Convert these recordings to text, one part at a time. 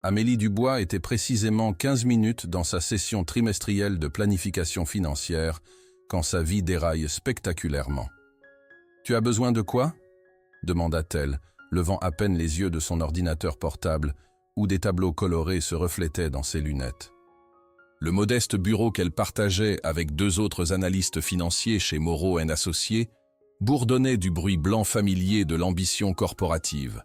Amélie Dubois était précisément 15 minutes dans sa session trimestrielle de planification financière quand sa vie déraille spectaculairement. « Tu as besoin de quoi ?» demanda-t-elle, levant à peine les yeux de son ordinateur portable où des tableaux colorés se reflétaient dans ses lunettes. Le modeste bureau qu'elle partageait avec 2 autres analystes financiers chez Moreau & Associés bourdonnait du bruit blanc familier de l'ambition corporative.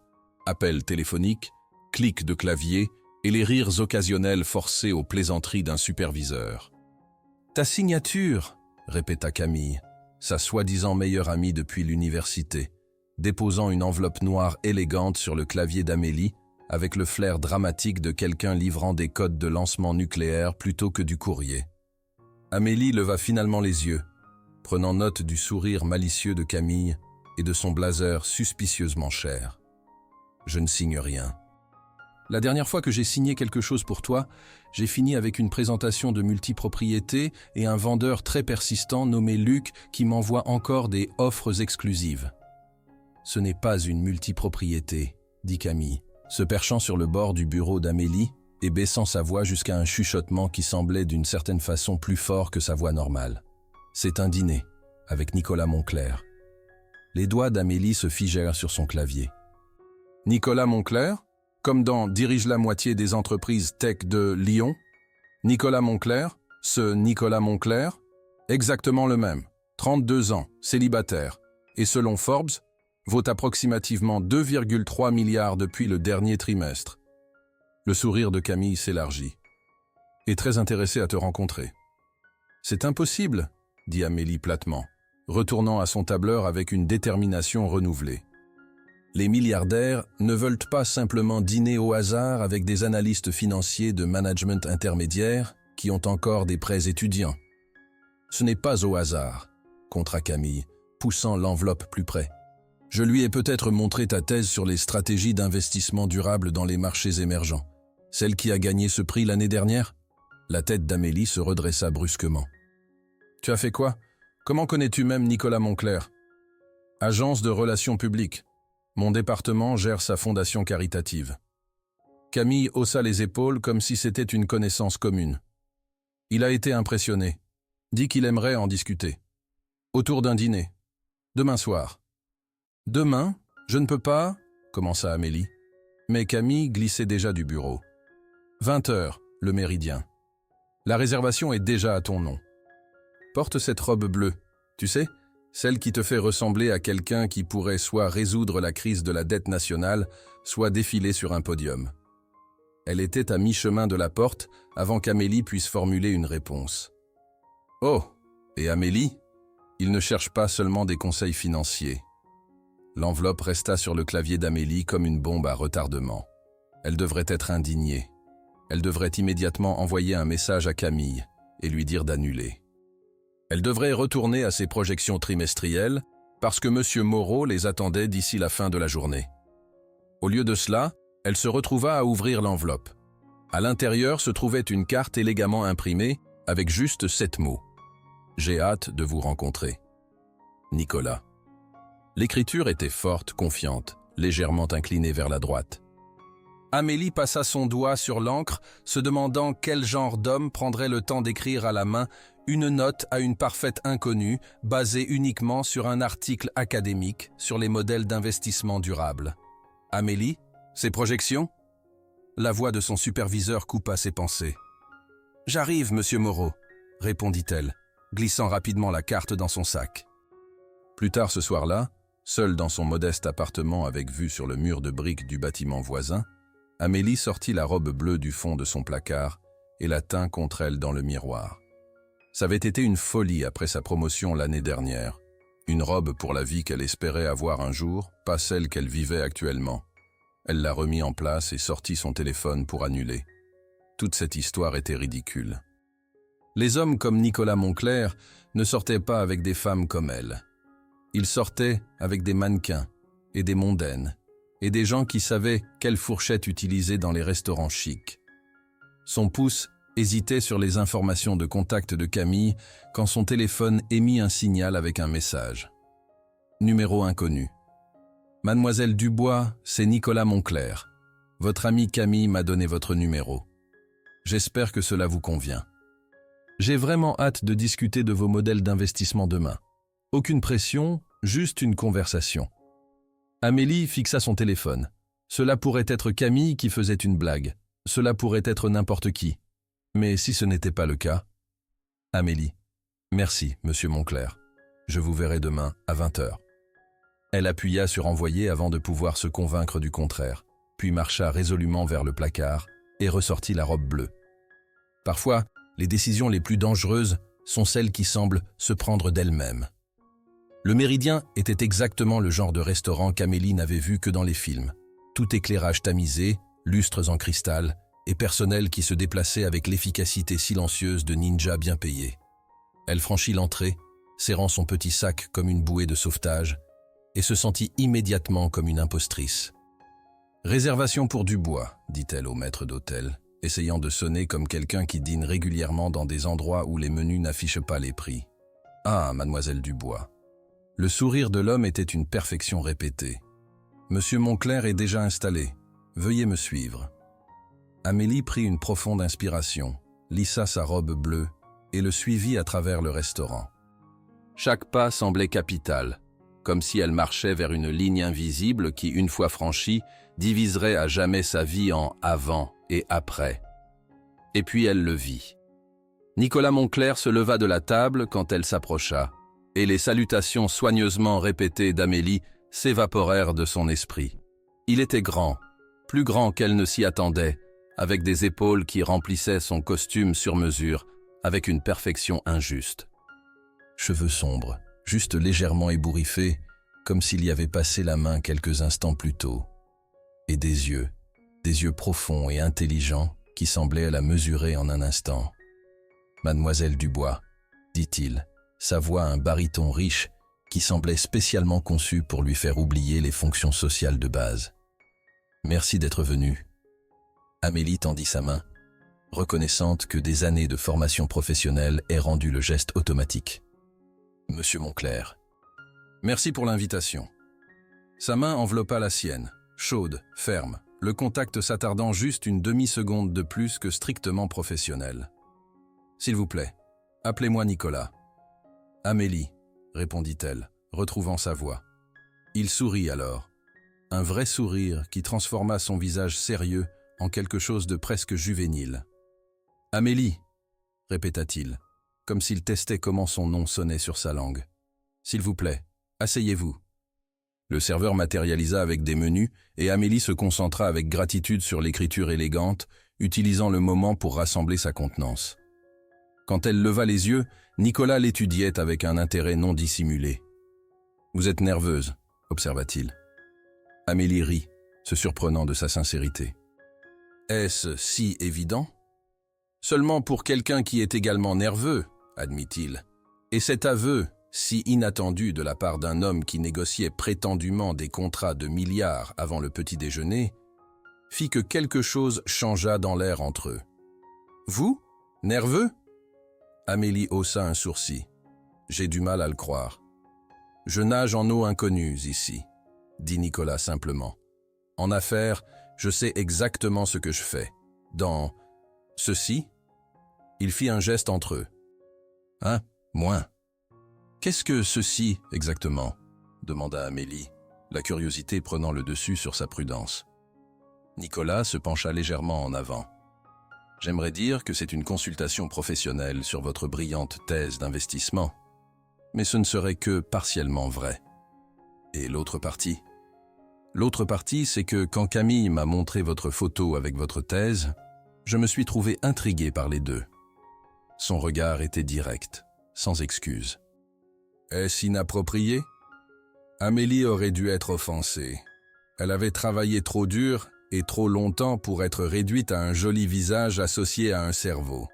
Appels téléphoniques, clics de clavier et les rires occasionnels forcés aux plaisanteries d'un superviseur. « Ta signature !» répéta Camille, sa soi-disant meilleure amie depuis l'université, déposant une enveloppe noire élégante sur le clavier d'Amélie avec le flair dramatique de quelqu'un livrant des codes de lancement nucléaire plutôt que du courrier. Amélie leva finalement les yeux, prenant note du sourire malicieux de Camille et de son blazer suspicieusement cher. « Je ne signe rien. La dernière fois que j'ai signé quelque chose pour toi, j'ai fini avec une présentation de multipropriété et un vendeur très persistant nommé Luc qui m'envoie encore des offres exclusives. »« Ce n'est pas une multipropriété, » dit Camille, se perchant sur le bord du bureau d'Amélie et baissant sa voix jusqu'à un chuchotement qui semblait d'une certaine façon plus fort que sa voix normale. « C'est un dîner, avec Nicolas Moncler. » Les doigts d'Amélie se figèrent sur son clavier. « Nicolas Moncler ? Comme dans « Dirige la moitié des entreprises tech de Lyon ». Nicolas Moncler, ce Nicolas Moncler, exactement le même, 32 ans, célibataire, et selon Forbes, vaut approximativement 2,3 milliards depuis le dernier trimestre. Le sourire de Camille s'élargit. « Et très intéressé à te rencontrer. »« C'est impossible, » dit Amélie platement, retournant à son tableur avec une détermination renouvelée. Les milliardaires ne veulent pas simplement dîner au hasard avec des analystes financiers de management intermédiaire qui ont encore des prêts étudiants. Ce n'est pas au hasard, contra Camille, poussant l'enveloppe plus près. Je lui ai peut-être montré ta thèse sur les stratégies d'investissement durable dans les marchés émergents, celle qui a gagné ce prix l'année dernière. La tête d'Amélie se redressa brusquement. Tu as fait quoi? Comment connais-tu même Nicolas Moncler? Agence de relations publiques. Mon département gère sa fondation caritative. Camille haussa les épaules comme si c'était une connaissance commune. Il a été impressionné. Dit qu'il aimerait en discuter. Autour d'un dîner. Demain soir. Demain? Je ne peux pas, commença Amélie. Mais Camille glissait déjà du bureau. 20 heures, le méridien. La réservation est déjà à ton nom. Porte cette robe bleue, tu sais, celle qui te fait ressembler à quelqu'un qui pourrait soit résoudre la crise de la dette nationale, soit défiler sur un podium. Elle était à mi-chemin de la porte avant qu'Amélie puisse formuler une réponse. Oh, et Amélie? Il ne cherche pas seulement des conseils financiers. L'enveloppe resta sur le clavier d'Amélie comme une bombe à retardement. Elle devrait être indignée. Elle devrait immédiatement envoyer un message à Camille et lui dire d'annuler. Elle devrait retourner à ses projections trimestrielles parce que M. Moreau les attendait d'ici la fin de la journée. Au lieu de cela, elle se retrouva à ouvrir l'enveloppe. À l'intérieur se trouvait une carte élégamment imprimée avec juste 7 mots. « J'ai hâte de vous rencontrer. Nicolas. » L'écriture était forte, confiante, légèrement inclinée vers la droite. Amélie passa son doigt sur l'encre, se demandant quel genre d'homme prendrait le temps d'écrire à la main une note à une parfaite inconnue, basée uniquement sur un article académique sur les modèles d'investissement durable. « Amélie, ses projections ?» La voix de son superviseur coupa ses pensées. « J'arrive, monsieur Moreau, » répondit-elle, glissant rapidement la carte dans son sac. Plus tard ce soir-là, seule dans son modeste appartement avec vue sur le mur de briques du bâtiment voisin, Amélie sortit la robe bleue du fond de son placard et la tint contre elle dans le miroir. Ça avait été une folie après sa promotion l'année dernière. Une robe pour la vie qu'elle espérait avoir un jour, pas celle qu'elle vivait actuellement. Elle la remit en place et sortit son téléphone pour annuler. Toute cette histoire était ridicule. Les hommes comme Nicolas Moncler ne sortaient pas avec des femmes comme elle. Ils sortaient avec des mannequins et des mondaines et des gens qui savaient quelle fourchette utiliser dans les restaurants chics. Son pouce hésitait sur les informations de contact de Camille quand son téléphone émit un signal avec un message. Numéro inconnu. « Mademoiselle Dubois, c'est Nicolas Moncler. Votre amie Camille m'a donné votre numéro. J'espère que cela vous convient. J'ai vraiment hâte de discuter de vos modèles d'investissement demain. Aucune pression, juste une conversation. » Amélie fixa son téléphone. Cela pourrait être Camille qui faisait une blague. Cela pourrait être n'importe qui. Mais si ce n'était pas le cas... Amélie. Merci, monsieur Monclerc. Je vous verrai demain à 20h. Elle appuya sur envoyer avant de pouvoir se convaincre du contraire, puis marcha résolument vers le placard et ressortit la robe bleue. Parfois, les décisions les plus dangereuses sont celles qui semblent se prendre d'elles-mêmes. Le Méridien était exactement le genre de restaurant qu'Amélie n'avait vu que dans les films. Tout éclairage tamisé, lustres en cristal et personnel qui se déplaçait avec l'efficacité silencieuse de ninjas bien payés. Elle franchit l'entrée, serrant son petit sac comme une bouée de sauvetage, et se sentit immédiatement comme une impostrice. « Réservation pour Dubois », dit-elle au maître d'hôtel, essayant de sonner comme quelqu'un qui dîne régulièrement dans des endroits où les menus n'affichent pas les prix. « Ah, mademoiselle Dubois. » Le sourire de l'homme était une perfection répétée. « Monsieur Monclerc est déjà installé. Veuillez me suivre. » Amélie prit une profonde inspiration, lissa sa robe bleue et le suivit à travers le restaurant. Chaque pas semblait capital, comme si elle marchait vers une ligne invisible qui, une fois franchie, diviserait à jamais sa vie en avant et après. Et puis elle le vit. Nicolas Monclerc se leva de la table quand elle s'approcha, et les salutations soigneusement répétées d'Amélie s'évaporèrent de son esprit. Il était grand, plus grand qu'elle ne s'y attendait, avec des épaules qui remplissaient son costume sur mesure, avec une perfection injuste. Cheveux sombres, juste légèrement ébouriffés, comme s'il y avait passé la main quelques instants plus tôt. Et des yeux profonds et intelligents qui semblaient la mesurer en un instant. « Mademoiselle Dubois », dit-il, sa voix un baryton riche qui semblait spécialement conçu pour lui faire oublier les fonctions sociales de base. « Merci d'être venue. » Amélie tendit sa main, reconnaissante que des années de formation professionnelle aient rendu le geste automatique. « Monsieur Monclerc. » « Merci pour l'invitation. » Sa main enveloppa la sienne, chaude, ferme, le contact s'attardant juste une demi-seconde de plus que strictement professionnel. « S'il vous plaît, appelez-moi Nicolas. »« Amélie, » répondit-elle, retrouvant sa voix. Il sourit alors, un vrai sourire qui transforma son visage sérieux en quelque chose de presque juvénile. « Amélie, » répéta-t-il, comme s'il testait comment son nom sonnait sur sa langue. « S'il vous plaît, asseyez-vous. » Le serveur matérialisa avec des menus et Amélie se concentra avec gratitude sur l'écriture élégante, utilisant le moment pour rassembler sa contenance. Quand elle leva les yeux, Nicolas l'étudiait avec un intérêt non dissimulé. « Vous êtes nerveuse, » observa-t-il. Amélie rit, se surprenant de sa sincérité. « Est-ce si évident ? » Seulement pour quelqu'un qui est également nerveux, admit-il. Et cet aveu, si inattendu de la part d'un homme qui négociait prétendument des contrats de milliards avant le petit déjeuner, fit que quelque chose changea dans l'air entre eux. « Vous ? Nerveux ?» Amélie haussa un sourcil. « J'ai du mal à le croire. »« Je nage en eau inconnue ici, » dit Nicolas simplement. « En affaires, je sais exactement ce que je fais. Dans ceci, il fit un geste entre eux. « Hein, moins. »« Qu'est-ce que ceci, exactement ?» demanda Amélie, la curiosité prenant le dessus sur sa prudence. Nicolas se pencha légèrement en avant. « J'aimerais dire que c'est une consultation professionnelle sur votre brillante thèse d'investissement, mais ce ne serait que partiellement vrai. Et l'autre partie ? L'autre partie, c'est que quand Camille m'a montré votre photo avec votre thèse, je me suis trouvé intrigué par les deux. Son regard était direct, sans excuse. Est-ce inapproprié ? Amélie aurait dû être offensée. Elle avait travaillé trop dur et trop longtemps pour être réduite à un joli visage associé à un cerveau.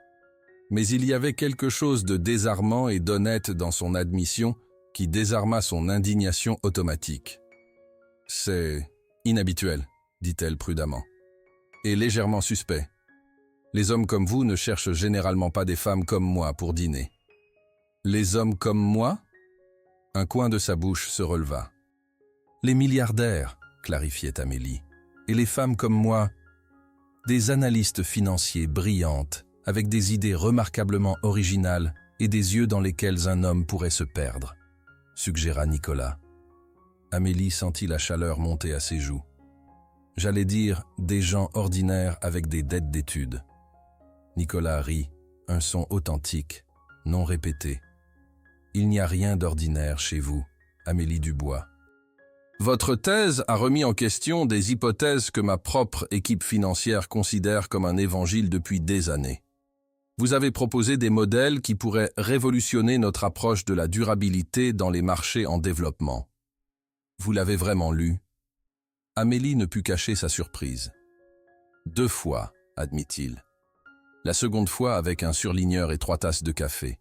Mais il y avait quelque chose de désarmant et d'honnête dans son admission qui désarma son indignation automatique. « C'est inhabituel, » dit-elle prudemment, « et légèrement suspect. Les hommes comme vous ne cherchent généralement pas des femmes comme moi pour dîner. »« Les hommes comme moi ?» Un coin de sa bouche se releva. « Les milliardaires, » clarifiait Amélie. « et les femmes comme moi, des analystes financiers brillantes, avec des idées remarquablement originales et des yeux dans lesquels un homme pourrait se perdre, suggéra Nicolas. Amélie sentit la chaleur monter à ses joues. J'allais dire des gens ordinaires avec des dettes d'études. Nicolas rit, un son authentique, non répété. Il n'y a rien d'ordinaire chez vous, Amélie Dubois. Votre thèse a remis en question des hypothèses que ma propre équipe financière considère comme un évangile depuis des années. Vous avez proposé des modèles qui pourraient révolutionner notre approche de la durabilité dans les marchés en développement. Vous l'avez vraiment lu? Amélie ne put cacher sa surprise. 2 fois, admit-il. La seconde fois avec un surligneur et 3 tasses de café.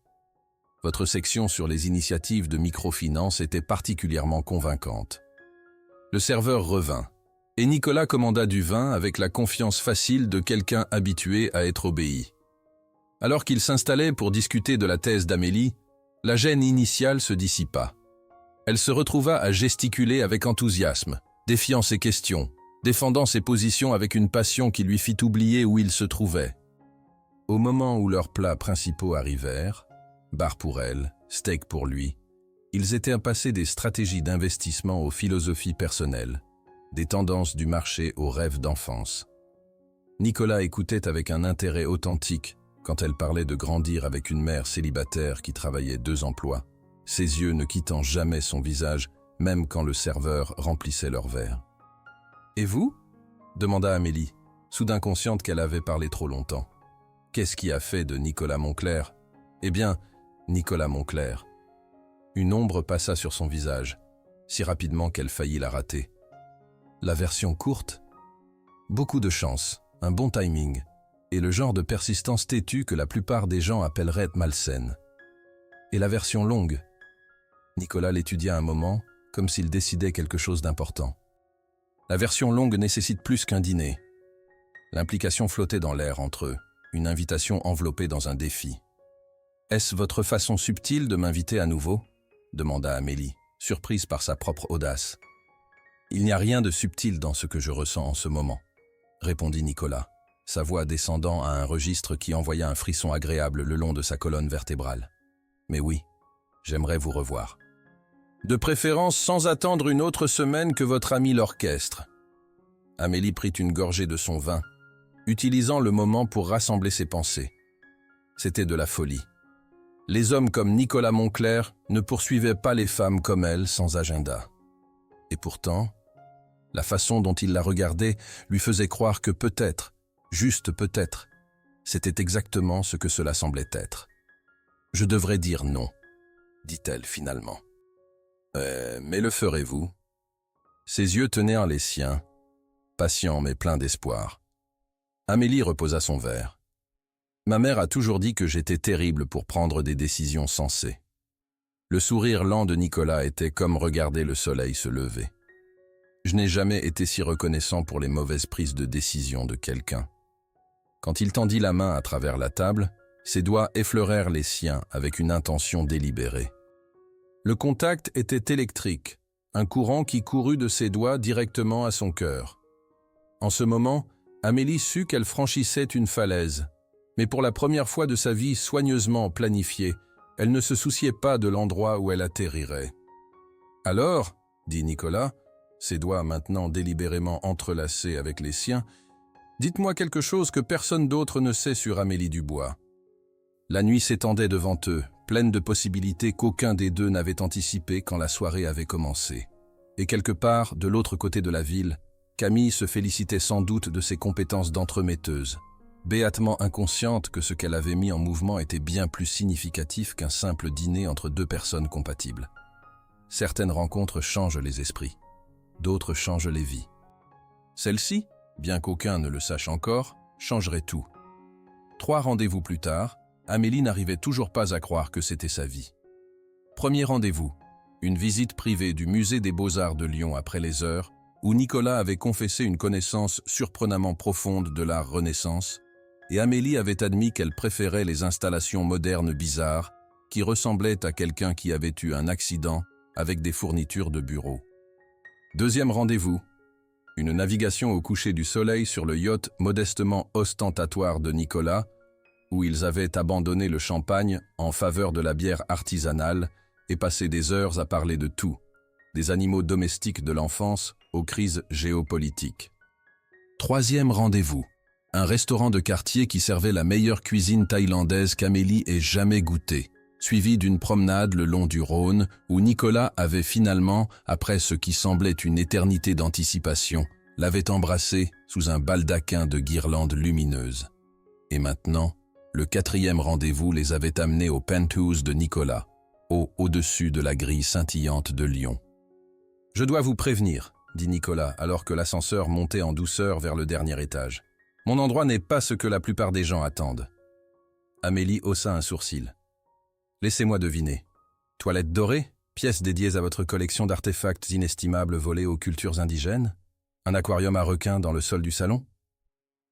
Votre section sur les initiatives de microfinance était particulièrement convaincante. Le serveur revint, et Nicolas commanda du vin avec la confiance facile de quelqu'un habitué à être obéi. Alors qu'il s'installait pour discuter de la thèse d'Amélie, la gêne initiale se dissipa. Elle se retrouva à gesticuler avec enthousiasme, défiant ses questions, défendant ses positions avec une passion qui lui fit oublier où il se trouvait. Au moment où leurs plats principaux arrivèrent, bar pour elle, steak pour lui, ils étaient passés des stratégies d'investissement aux philosophies personnelles, des tendances du marché aux rêves d'enfance. Nicolas écoutait avec un intérêt authentique quand elle parlait de grandir avec une mère célibataire qui travaillait 2 emplois, ses yeux ne quittant jamais son visage, même quand le serveur remplissait leur verre. « Et vous » demanda Amélie, soudain consciente qu'elle avait parlé trop longtemps. Qu'est-ce qui a fait de Nicolas Moncler? Eh bien, Nicolas Moncler. Une ombre passa sur son visage, si rapidement qu'elle faillit la rater. La version courte? Beaucoup de chance, un bon timing, et le genre de persistance têtue que la plupart des gens appelleraient malsaine. Et la version longue? Nicolas l'étudia un moment, comme s'il décidait quelque chose d'important. La version longue nécessite plus qu'un dîner. L'implication flottait dans l'air entre eux, une invitation enveloppée dans un défi. « Est-ce votre façon subtile de m'inviter à nouveau ?» demanda Amélie, surprise par sa propre audace. « Il n'y a rien de subtil dans ce que je ressens en ce moment, » répondit Nicolas, sa voix descendant à un registre qui envoya un frisson agréable le long de sa colonne vertébrale. « Mais oui, j'aimerais vous revoir. De préférence sans attendre une autre semaine que votre ami l'orchestre. » Amélie prit une gorgée de son vin, utilisant le moment pour rassembler ses pensées. C'était de la folie. Les hommes comme Nicolas Moncler ne poursuivaient pas les femmes comme elle sans agenda. Et pourtant, la façon dont il la regardait lui faisait croire que peut-être, juste peut-être, c'était exactement ce que cela semblait être. « Je devrais dire non, » dit-elle finalement. « Mais le ferez-vous » Ses yeux tenaient les siens, patients mais pleins d'espoir. Amélie reposa son verre. Ma mère a toujours dit que j'étais terrible pour prendre des décisions sensées. Le sourire lent de Nicolas était comme regarder le soleil se lever. Je n'ai jamais été si reconnaissant pour les mauvaises prises de décision de quelqu'un. Quand il tendit la main à travers la table, ses doigts effleurèrent les siens avec une intention délibérée. Le contact était électrique, un courant qui courut de ses doigts directement à son cœur. En ce moment, Amélie sut qu'elle franchissait une falaise, mais pour la première fois de sa vie soigneusement planifiée, elle ne se souciait pas de l'endroit où elle atterrirait. « Alors, » dit Nicolas, ses doigts maintenant délibérément entrelacés avec les siens, « dites-moi quelque chose que personne d'autre ne sait sur Amélie Dubois. » La nuit s'étendait devant eux, pleine de possibilités qu'aucun des deux n'avait anticipées quand la soirée avait commencé. Et quelque part, de l'autre côté de la ville, Camille se félicitait sans doute de ses compétences d'entremetteuse, béatement inconsciente que ce qu'elle avait mis en mouvement était bien plus significatif qu'un simple dîner entre 2 personnes compatibles. Certaines rencontres changent les esprits, d'autres changent les vies. Celle-ci, bien qu'aucun ne le sache encore, changerait tout. 3 rendez-vous plus tard, Amélie n'arrivait toujours pas à croire que c'était sa vie. Premier rendez-vous, une visite privée du musée des Beaux-Arts de Lyon après les heures, où Nicolas avait confessé une connaissance surprenamment profonde de l'art Renaissance, et Amélie avait admis qu'elle préférait les installations modernes bizarres qui ressemblaient à quelqu'un qui avait eu un accident avec des fournitures de bureau. Deuxième rendez-vous, Une navigation au coucher du soleil sur le yacht modestement ostentatoire de Nicolas, où ils avaient abandonné le champagne en faveur de la bière artisanale et passé des heures à parler de tout, des animaux domestiques de l'enfance aux crises géopolitiques. Troisième rendez-vous, un restaurant de quartier qui servait la meilleure cuisine thaïlandaise qu'Amélie ait jamais goûtée, suivi d'une promenade le long du Rhône où Nicolas avait finalement, après ce qui semblait une éternité d'anticipation, l'avait embrassée sous un baldaquin de guirlandes lumineuses. Et maintenant, le quatrième rendez-vous les avait amenés au penthouse de Nicolas, au-dessus de la grille scintillante de Lyon. « Je dois vous prévenir », dit Nicolas alors que l'ascenseur montait en douceur vers le dernier étage. « Mon endroit n'est pas ce que la plupart des gens attendent. » Amélie haussa un sourcil. « Laissez-moi deviner. Toilettes dorées, pièces dédiées à votre collection d'artefacts inestimables volés aux cultures indigènes? Un aquarium à requins dans le sol du salon ?»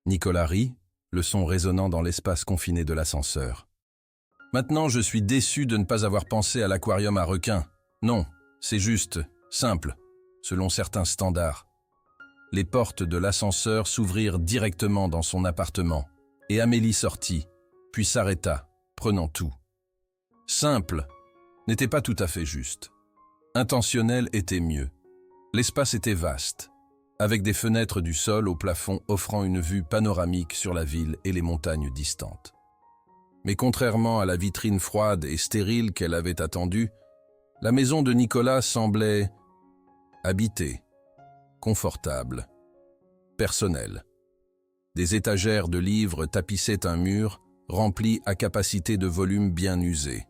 Nicolas rit, le son résonnant dans l'espace confiné de l'ascenseur. « Maintenant, je suis déçu de ne pas avoir pensé à l'aquarium à requins. Non, c'est juste, simple, selon certains standards. » Les portes de l'ascenseur s'ouvrirent directement dans son appartement, et Amélie sortit, puis s'arrêta, prenant tout. Simple n'était pas tout à fait juste. Intentionnel était mieux. L'espace était vaste, avec des fenêtres du sol au plafond offrant une vue panoramique sur la ville et les montagnes distantes. Mais contrairement à la vitrine froide et stérile qu'elle avait attendue, la maison de Nicolas semblait habitée, confortable, personnelle. Des étagères de livres tapissaient un mur, rempli à capacité de volumes bien usés.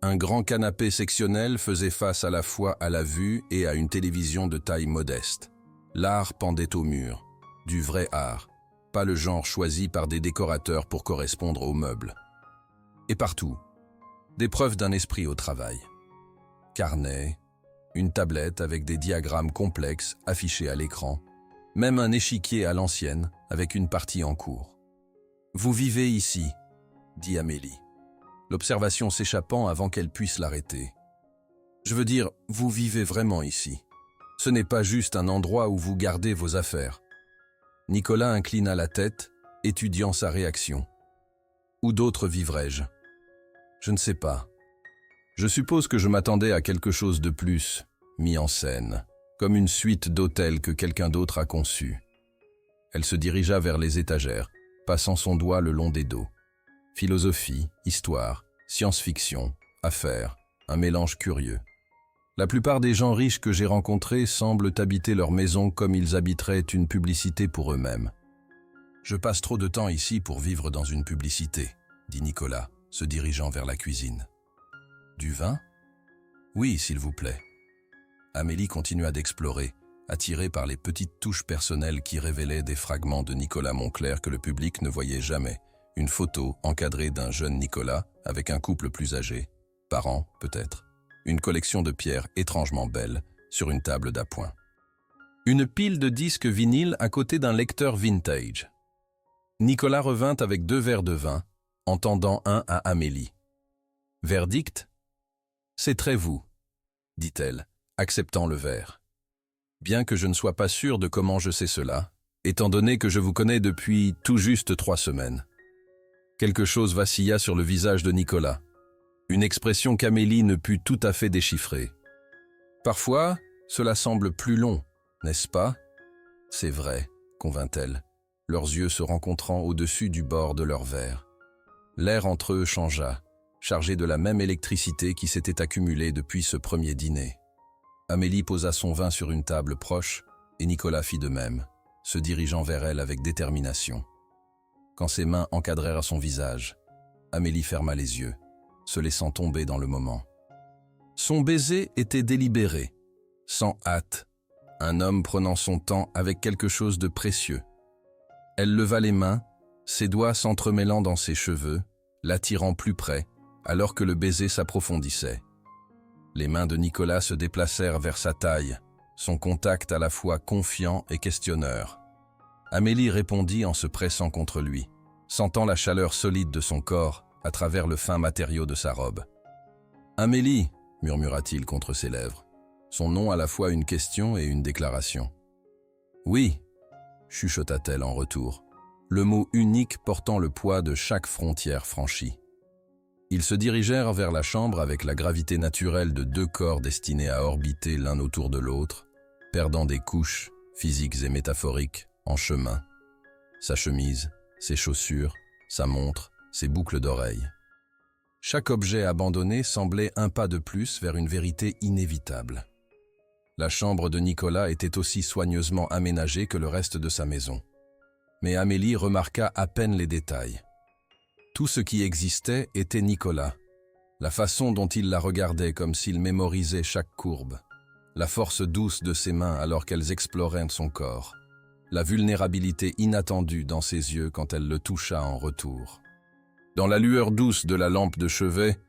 Un grand canapé sectionnel faisait face à la fois à la vue et à une télévision de taille modeste. L'art pendait au mur, du vrai art, pas le genre choisi par des décorateurs pour correspondre aux meubles. Et partout, des preuves d'un esprit au travail. Carnets, une tablette avec des diagrammes complexes affichés à l'écran, même un échiquier à l'ancienne avec une partie en cours. « Vous vivez ici », dit Amélie, l'observation s'échappant avant qu'elle puisse l'arrêter. « Je veux dire, vous vivez vraiment ici. Ce n'est pas juste un endroit où vous gardez vos affaires. » Nicolas inclina la tête, étudiant sa réaction. « Où d'autres vivrais-je ? Je ne sais pas. Je suppose que je m'attendais à quelque chose de plus, mis en scène, comme une suite d'hôtels que quelqu'un d'autre a conçus. » Elle se dirigea vers les étagères, passant son doigt le long des dos. Philosophie, histoire, science-fiction, affaires, un mélange curieux. La plupart des gens riches que j'ai rencontrés semblent habiter leur maison comme ils habiteraient une publicité pour eux-mêmes. « Je passe trop de temps ici pour vivre dans une publicité », dit Nicolas, se dirigeant vers la cuisine. « Du vin ? Oui, s'il vous plaît. » Amélie continua d'explorer, attirée par les petites touches personnelles qui révélaient des fragments de Nicolas Moncler que le public ne voyait jamais. Une photo encadrée d'un jeune Nicolas avec un couple plus âgé, parents peut-être. Une collection de pierres étrangement belles sur une table d'appoint. Une pile de disques vinyles à côté d'un lecteur vintage. Nicolas revint avec 2 verres de vin, en tendant un à Amélie. « Verdict ? C'est très vous, dit-elle, acceptant le verre. Bien que je ne sois pas sûr de comment je sais cela, étant donné que je vous connais depuis tout juste 3 semaines. » Quelque chose vacilla sur le visage de Nicolas. Une expression qu'Amélie ne put tout à fait déchiffrer. Parfois, cela semble plus long, n'est-ce pas ? C'est vrai, convint-elle, leurs yeux se rencontrant au-dessus du bord de leur verre. L'air entre eux changea, chargé de la même électricité qui s'était accumulée depuis ce premier dîner. Amélie posa son vin sur une table proche et Nicolas fit de même, se dirigeant vers elle avec détermination. Quand ses mains encadrèrent son visage, Amélie ferma les yeux, se laissant tomber dans le moment. Son baiser était délibéré, sans hâte, un homme prenant son temps avec quelque chose de précieux. Elle leva les mains, ses doigts s'entremêlant dans ses cheveux, l'attirant plus près, alors que le baiser s'approfondissait. Les mains de Nicolas se déplacèrent vers sa taille, son contact à la fois confiant et questionneur. Amélie répondit en se pressant contre lui, sentant la chaleur solide de son corps à travers le fin matériau de sa robe. « Amélie » murmura-t-il contre ses lèvres, son nom à la fois une question et une déclaration. Oui, chuchota-t-elle en retour, le mot unique portant le poids de chaque frontière franchie. Ils se dirigèrent vers la chambre avec la gravité naturelle de deux corps destinés à orbiter l'un autour de l'autre, perdant des couches, physiques et métaphoriques, en chemin. Sa chemise, ses chaussures, sa montre, ses boucles d'oreilles. Chaque objet abandonné semblait un pas de plus vers une vérité inévitable. La chambre de Nicolas était aussi soigneusement aménagée que le reste de sa maison. Mais Amélie remarqua à peine les détails. Tout ce qui existait était Nicolas. La façon dont il la regardait comme s'il mémorisait chaque courbe. La force douce de ses mains alors qu'elles exploraient son corps. La vulnérabilité inattendue dans ses yeux quand elle le toucha en retour. Dans la lueur douce de la lampe de chevet,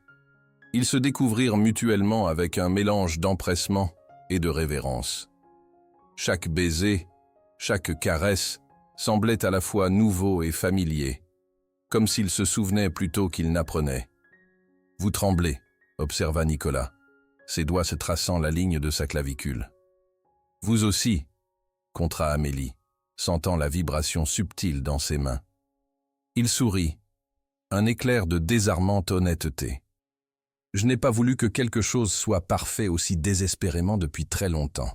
ils se découvrirent mutuellement avec un mélange d'empressement et de révérence. Chaque baiser, chaque caresse semblait à la fois nouveau et familier, comme s'il se souvenait plutôt qu'il n'apprenait. « Vous tremblez », observa Nicolas, ses doigts se traçant la ligne de sa clavicule. « Vous aussi », contra Amélie, sentant la vibration subtile dans ses mains. Il sourit, un éclair de désarmante honnêteté. « Je n'ai pas voulu que quelque chose soit parfait aussi désespérément depuis très longtemps. »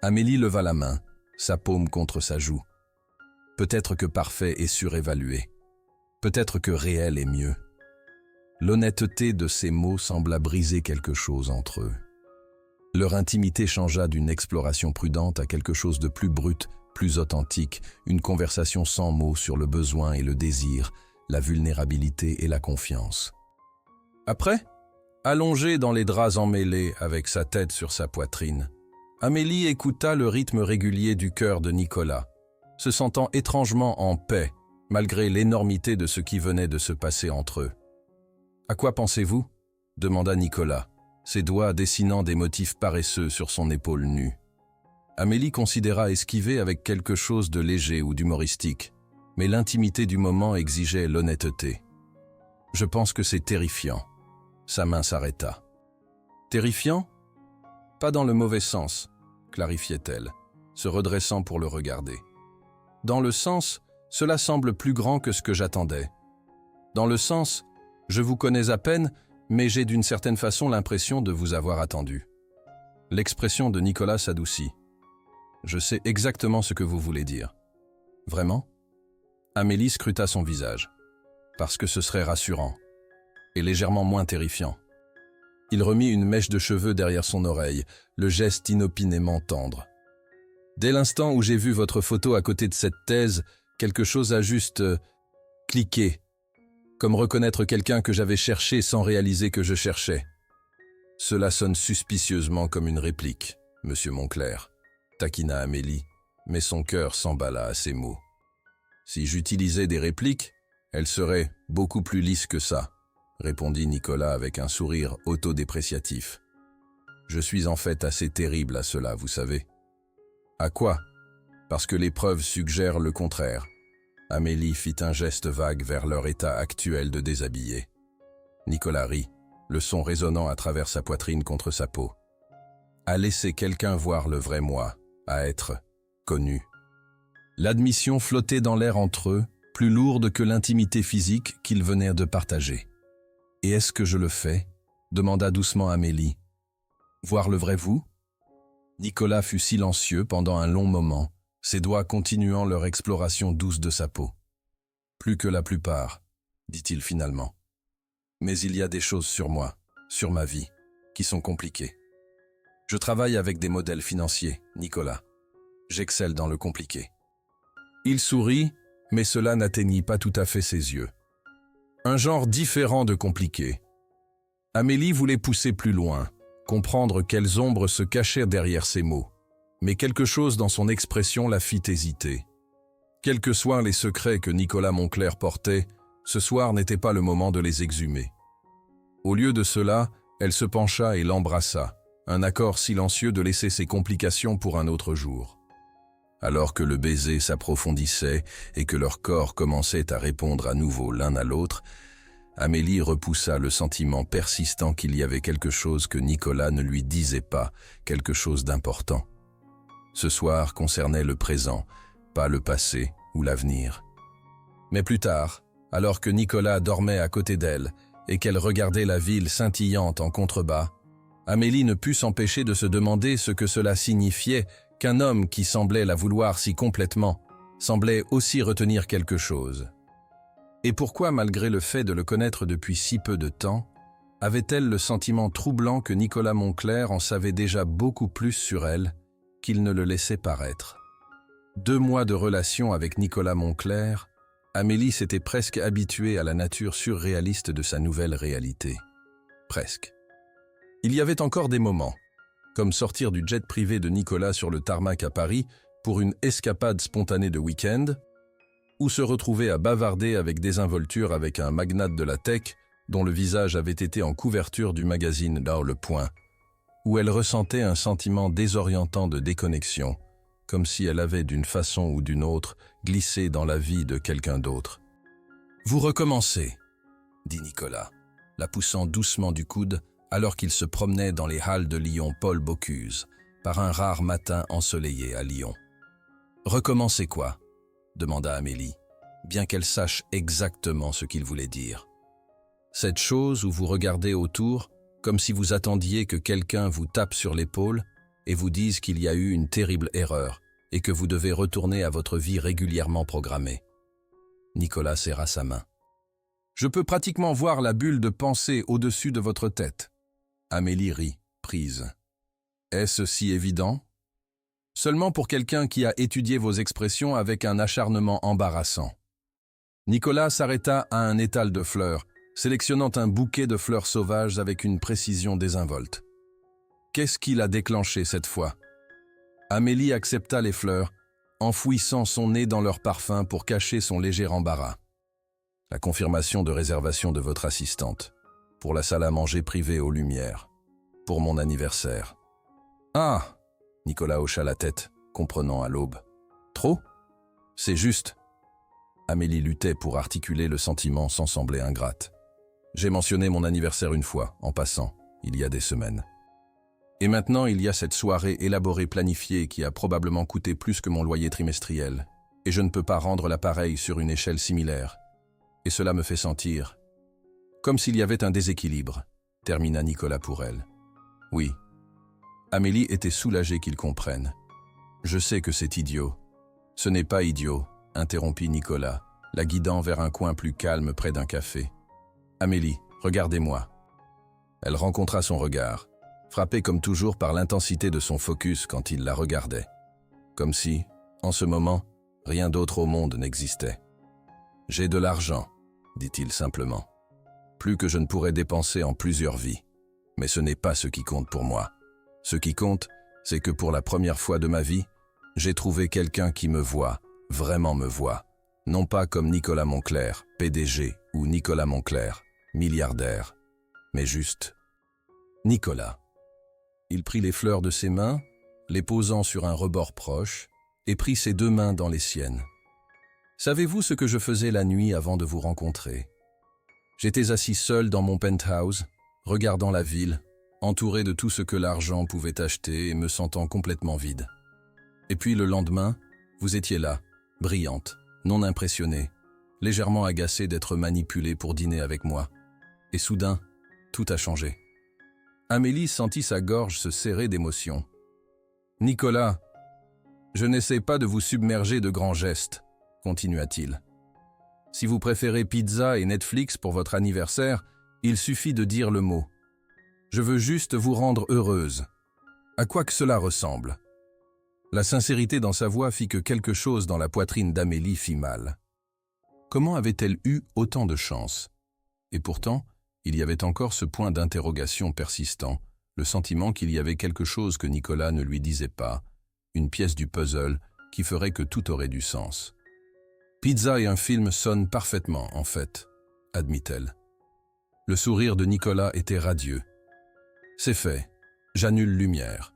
Amélie leva la main, sa paume contre sa joue. Peut-être que parfait est surévalué. Peut-être que réel est mieux. L'honnêteté de ces mots sembla briser quelque chose entre eux. Leur intimité changea d'une exploration prudente à quelque chose de plus brut, plus authentique, une conversation sans mots sur le besoin et le désir, la vulnérabilité et la confiance. Après, allongée dans les draps emmêlés avec sa tête sur sa poitrine, Amélie écouta le rythme régulier du cœur de Nicolas, se sentant étrangement en paix, malgré l'énormité de ce qui venait de se passer entre eux. « À quoi pensez-vous » demanda Nicolas, ses doigts dessinant des motifs paresseux sur son épaule nue. Amélie considéra esquiver avec quelque chose de léger ou d'humoristique, mais l'intimité du moment exigeait l'honnêteté. « Je pense que c'est terrifiant. » Sa main s'arrêta. « Terrifiant ? Pas dans le mauvais sens, » clarifiait-elle, se redressant pour le regarder. « Dans le sens, cela semble plus grand que ce que j'attendais. Dans le sens, je vous connais à peine, mais j'ai d'une certaine façon l'impression de vous avoir attendu. » L'expression de Nicolas s'adoucit. « Je sais exactement ce que vous voulez dire. »« Vraiment ?» Amélie scruta son visage. « Parce que ce serait rassurant. Et légèrement moins terrifiant. » Il remit une mèche de cheveux derrière son oreille, le geste inopinément tendre. « Dès l'instant où j'ai vu votre photo à côté de cette thèse, quelque chose a juste cliqué, comme reconnaître quelqu'un que j'avais cherché sans réaliser que je cherchais. Cela sonne suspicieusement comme une réplique, monsieur Monclerc, taquina Amélie, mais son cœur s'emballa à ces mots. Si j'utilisais des répliques, elles seraient beaucoup plus lisses que ça, répondit Nicolas avec un sourire autodépréciatif. Je suis en fait assez terrible à cela, vous savez. À quoi? Parce que les preuves suggèrent le contraire. Amélie fit un geste vague vers leur état actuel de déshabillé. Nicolas rit, le son résonnant à travers sa poitrine contre sa peau. À laisser quelqu'un voir le vrai moi, à être connu. L'admission flottait dans l'air entre eux, plus lourde que l'intimité physique qu'ils venaient de partager. « Et est-ce que je le fais ?» demanda doucement Amélie. « Voir le vrai vous ?» Nicolas fut silencieux pendant un long moment, ses doigts continuant leur exploration douce de sa peau. « Plus que la plupart, » dit-il finalement. « Mais il y a des choses sur moi, sur ma vie, qui sont compliquées. Je travaille avec des modèles financiers, Nicolas. J'excelle dans le compliqué. » Il sourit, mais cela n'atteignit pas tout à fait ses yeux. Un genre différent de compliqué. Amélie voulait pousser plus loin, comprendre quelles ombres se cachaient derrière ces mots. Mais quelque chose dans son expression la fit hésiter. Quels que soient les secrets que Nicolas Monclerc portait, ce soir n'était pas le moment de les exhumer. Au lieu de cela, elle se pencha et l'embrassa, un accord silencieux de laisser ses complications pour un autre jour. Alors que le baiser s'approfondissait et que leurs corps commençaient à répondre à nouveau l'un à l'autre, Amélie repoussa le sentiment persistant qu'il y avait quelque chose que Nicolas ne lui disait pas, quelque chose d'important. Ce soir concernait le présent, pas le passé ou l'avenir. Mais plus tard, alors que Nicolas dormait à côté d'elle et qu'elle regardait la ville scintillante en contrebas, Amélie ne put s'empêcher de se demander ce que cela signifiait qu'un homme qui semblait la vouloir si complètement semblait aussi retenir quelque chose. Et pourquoi, malgré le fait de le connaître depuis si peu de temps, avait-elle le sentiment troublant que Nicolas Moncler en savait déjà beaucoup plus sur elle qu'il ne le laissait paraître? 2 mois de relation avec Nicolas Moncler, Amélie s'était presque habituée à la nature surréaliste de sa nouvelle réalité. Presque. Il y avait encore des moments, comme sortir du jet privé de Nicolas sur le tarmac à Paris pour une escapade spontanée de week-end, ou se retrouver à bavarder avec désinvolture avec un magnate de la tech dont le visage avait été en couverture du magazine Dans le Point, où elle ressentait un sentiment désorientant de déconnexion, comme si elle avait d'une façon ou d'une autre glissé dans la vie de quelqu'un d'autre. « Vous recommencez », dit Nicolas, la poussant doucement du coude alors qu'il se promenait dans les halles de Lyon Paul Bocuse, par un rare matin ensoleillé à Lyon. « Recommencez quoi ?» demanda Amélie, bien qu'elle sache exactement ce qu'il voulait dire. « Cette chose où vous regardez autour, comme si vous attendiez que quelqu'un vous tape sur l'épaule et vous dise qu'il y a eu une terrible erreur et que vous devez retourner à votre vie régulièrement programmée. » Nicolas serra sa main. « Je peux pratiquement voir la bulle de pensée au-dessus de votre tête. » Amélie rit, prise. « Est-ce si évident ? Seulement pour quelqu'un qui a étudié vos expressions avec un acharnement embarrassant. » Nicolas s'arrêta à un étal de fleurs, sélectionnant un bouquet de fleurs sauvages avec une précision désinvolte. Qu'est-ce qui l'a déclenché cette fois? Amélie accepta les fleurs, enfouissant son nez dans leur parfum pour cacher son léger embarras. « La confirmation de réservation de votre assistante, pour la salle à manger privée aux Lumières, pour mon anniversaire. »« Ah !» Nicolas hocha la tête, comprenant à l'aube. « Trop ? C'est juste. » Amélie luttait pour articuler le sentiment sans sembler ingrate. « J'ai mentionné mon anniversaire une fois, en passant, il y a des semaines. Et maintenant, il y a cette soirée élaborée planifiée qui a probablement coûté plus que mon loyer trimestriel, et je ne peux pas rendre l'appareil sur une échelle similaire. Et cela me fait sentir comme s'il y avait un déséquilibre, termina Nicolas pour elle. Oui. Amélie était soulagée qu'il comprenne. Je sais que c'est idiot. Ce n'est pas idiot, interrompit Nicolas, la guidant vers un coin plus calme près d'un café. Amélie, regardez-moi. Elle rencontra son regard, frappée comme toujours par l'intensité de son focus quand il la regardait. Comme si, en ce moment, rien d'autre au monde n'existait. J'ai de l'argent, dit-il simplement. Plus que je ne pourrais dépenser en plusieurs vies. Mais ce n'est pas ce qui compte pour moi. Ce qui compte, c'est que pour la première fois de ma vie, j'ai trouvé quelqu'un qui me voit, vraiment me voit. Non pas comme Nicolas Moncler, PDG, ou Nicolas Moncler, milliardaire, mais juste Nicolas. Il prit les fleurs de ses mains, les posant sur un rebord proche, et prit ses 2 mains dans les siennes. Savez-vous ce que je faisais la nuit avant de vous rencontrer? J'étais assis seul dans mon penthouse, regardant la ville, entouré de tout ce que l'argent pouvait acheter et me sentant complètement vide. Et puis le lendemain, vous étiez là, brillante, non impressionnée, légèrement agacée d'être manipulée pour dîner avec moi. Et soudain, tout a changé. Amélie sentit sa gorge se serrer d'émotion. « Nicolas, je n'essaie pas de vous submerger de grands gestes, » continua-t-il. « Si vous préférez pizza et Netflix pour votre anniversaire, il suffit de dire le mot. Je veux juste vous rendre heureuse. À quoi que cela ressemble. » La sincérité dans sa voix fit que quelque chose dans la poitrine d'Amélie fit mal. Comment avait-elle eu autant de chance? Et pourtant, il y avait encore ce point d'interrogation persistant, le sentiment qu'il y avait quelque chose que Nicolas ne lui disait pas, une pièce du puzzle qui ferait que tout aurait du sens. Pizza et un film sonnent parfaitement, en fait, admit-elle. Le sourire de Nicolas était radieux. C'est fait, j'annule Lumière.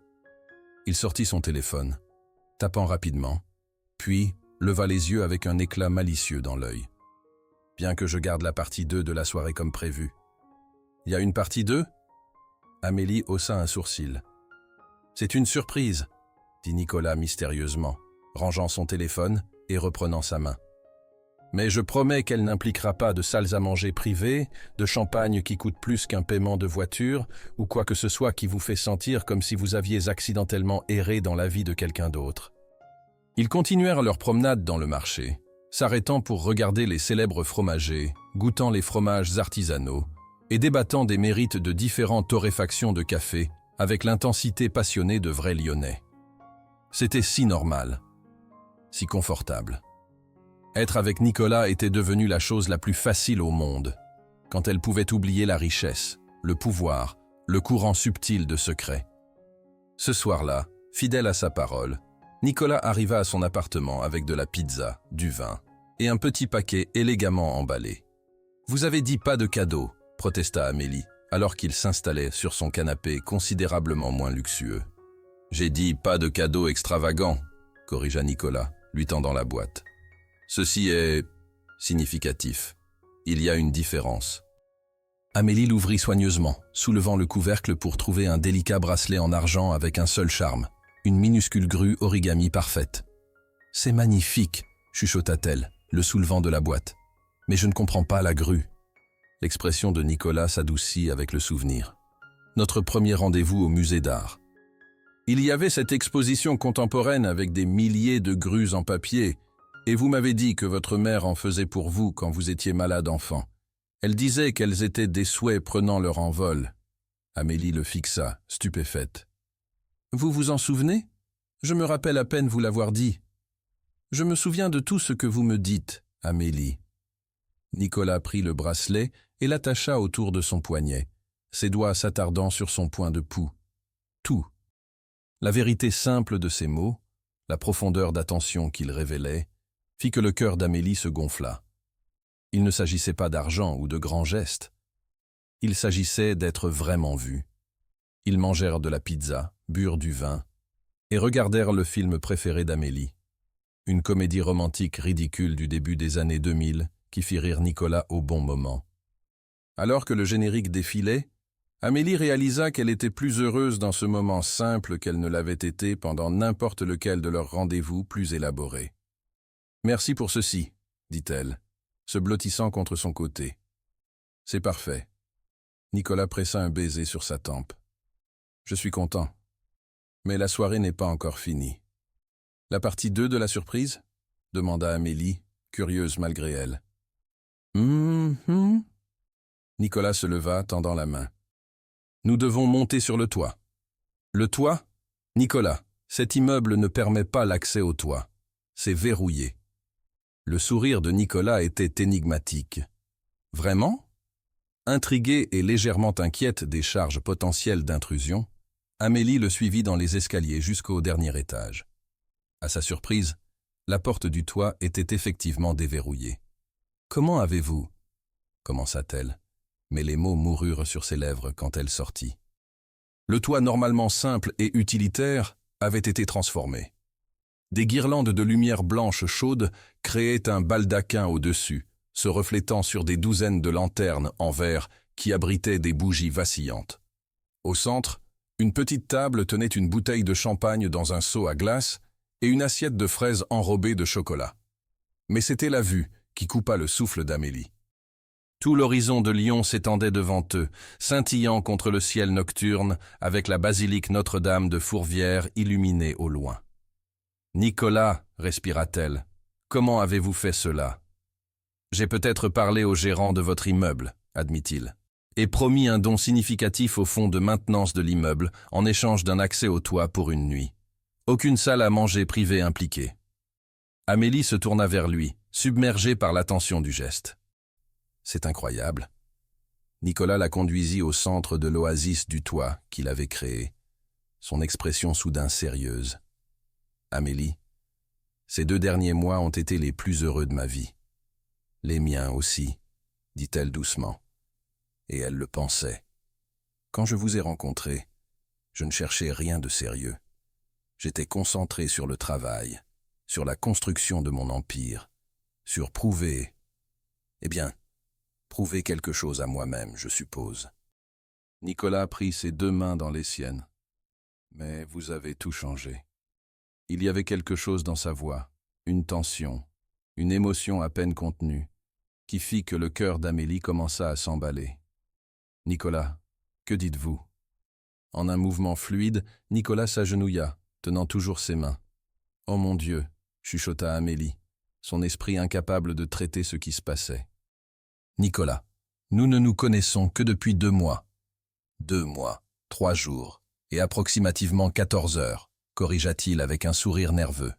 Il sortit son téléphone, tapant rapidement, puis leva les yeux avec un éclat malicieux dans l'œil. Bien que je garde la partie 2 de la soirée comme prévu. Il y a une partie 2 ? Amélie haussa un sourcil. C'est une surprise. dit Nicolas mystérieusement, rangeant son téléphone et reprenant sa main. Mais je promets qu'elle n'impliquera pas de salles à manger privées, de champagne qui coûte plus qu'un paiement de voiture, ou quoi que ce soit qui vous fait sentir comme si vous aviez accidentellement erré dans la vie de quelqu'un d'autre. Ils continuèrent leur promenade dans le marché, s'arrêtant pour regarder les célèbres fromagers, goûtant les fromages artisanaux et débattant des mérites de différentes torréfactions de café avec l'intensité passionnée de vrais Lyonnais. C'était si normal, si confortable. Être avec Nicolas était devenu la chose la plus facile au monde, quand elle pouvait oublier la richesse, le pouvoir, le courant subtil de secrets. Ce soir-là, fidèle à sa parole, Nicolas arriva à son appartement avec de la pizza, du vin et un petit paquet élégamment emballé. « Vous avez dit pas de cadeau », protesta Amélie, alors qu'il s'installait sur son canapé considérablement moins luxueux. « J'ai dit pas de cadeau extravagant », corrigea Nicolas, lui tendant la boîte. Ceci est significatif. Il y a une différence. Amélie l'ouvrit soigneusement, soulevant le couvercle pour trouver un délicat bracelet en argent avec un seul charme, une minuscule grue origami parfaite. « C'est magnifique !» chuchota-t-elle, le soulevant de la boîte. « Mais je ne comprends pas la grue. » L'expression de Nicolas s'adoucit avec le souvenir. Notre premier rendez-vous au musée d'art. Il y avait cette exposition contemporaine avec des milliers de grues en papier, et vous m'avez dit que votre mère en faisait pour vous quand vous étiez malade enfant. Elle disait qu'elles étaient des souhaits prenant leur envol. Amélie le fixa, stupéfaite. Vous vous en souvenez? Je me rappelle à peine vous l'avoir dit. Je me souviens de tout ce que vous me dites, Amélie. Nicolas prit le bracelet et l'attacha autour de son poignet, ses doigts s'attardant sur son point de pouls. Tout. La vérité simple de ces mots, la profondeur d'attention qu'ils révélaient, fit que le cœur d'Amélie se gonfla. Il ne s'agissait pas d'argent ou de grands gestes. Il s'agissait d'être vraiment vus. Ils mangèrent de la pizza, burent du vin et regardèrent le film préféré d'Amélie. Une comédie romantique ridicule du début des années 2000 qui fit rire Nicolas au bon moment. Alors que le générique défilait, Amélie réalisa qu'elle était plus heureuse dans ce moment simple qu'elle ne l'avait été pendant n'importe lequel de leurs rendez-vous plus élaborés. « Merci pour ceci, » dit-elle, se blottissant contre son côté. « C'est parfait. » Nicolas pressa un baiser sur sa tempe. « Je suis content. Mais la soirée n'est pas encore finie. »« La partie 2 de la surprise ?» demanda Amélie, curieuse malgré elle. « Nicolas se leva, tendant la main. « Nous devons monter sur le toit. »« Le toit ? Nicolas, cet immeuble ne permet pas l'accès au toit. C'est verrouillé. » Le sourire de Nicolas était énigmatique. « Vraiment ?» Intriguée et légèrement inquiète des charges potentielles d'intrusion, Amélie le suivit dans les escaliers jusqu'au dernier étage. À sa surprise, la porte du toit était effectivement déverrouillée. « Comment avez-vous » commença-t-elle, mais les mots moururent sur ses lèvres quand elle sortit. Le toit normalement simple et utilitaire avait été transformé. Des guirlandes de lumière blanche chaude créaient un baldaquin au-dessus, se reflétant sur des douzaines de lanternes en verre qui abritaient des bougies vacillantes. Au centre, une petite table tenait une bouteille de champagne dans un seau à glace et une assiette de fraises enrobées de chocolat. Mais c'était la vue qui coupa le souffle d'Amélie. Tout l'horizon de Lyon s'étendait devant eux, scintillant contre le ciel nocturne avec la basilique Notre-Dame de Fourvière illuminée au loin. « Nicolas, respira-t-elle, comment avez-vous fait cela ? J'ai peut-être parlé au gérant de votre immeuble, admit-il, et promis un don significatif au fonds de maintenance de l'immeuble en échange d'un accès au toit pour une nuit. Aucune salle à manger privée impliquée. » Amélie se tourna vers lui, submergée par l'attention du geste. « C'est incroyable. » Nicolas la conduisit au centre de l'oasis du toit qu'il avait créé, son expression soudain sérieuse. « Amélie, ces 2 derniers mois ont été les plus heureux de ma vie. Les miens aussi, dit-elle doucement. Et elle le pensait. Quand je vous ai rencontré, je ne cherchais rien de sérieux. J'étais concentré sur le travail, sur la construction de mon empire, sur prouver quelque chose à moi-même, je suppose. Nicolas prit ses 2 mains dans les siennes. Mais vous avez tout changé. Il y avait quelque chose dans sa voix, une tension, une émotion à peine contenue, qui fit que le cœur d'Amélie commença à s'emballer. « Nicolas, que dites-vous » En un mouvement fluide, Nicolas s'agenouilla, tenant toujours ses mains. « Oh mon Dieu » chuchota Amélie, son esprit incapable de traiter ce qui se passait. « Nicolas, nous ne nous connaissons que depuis 2 mois. 2 mois, 3 jours, et approximativement 14 heures, corrigea-t-il avec un sourire nerveux.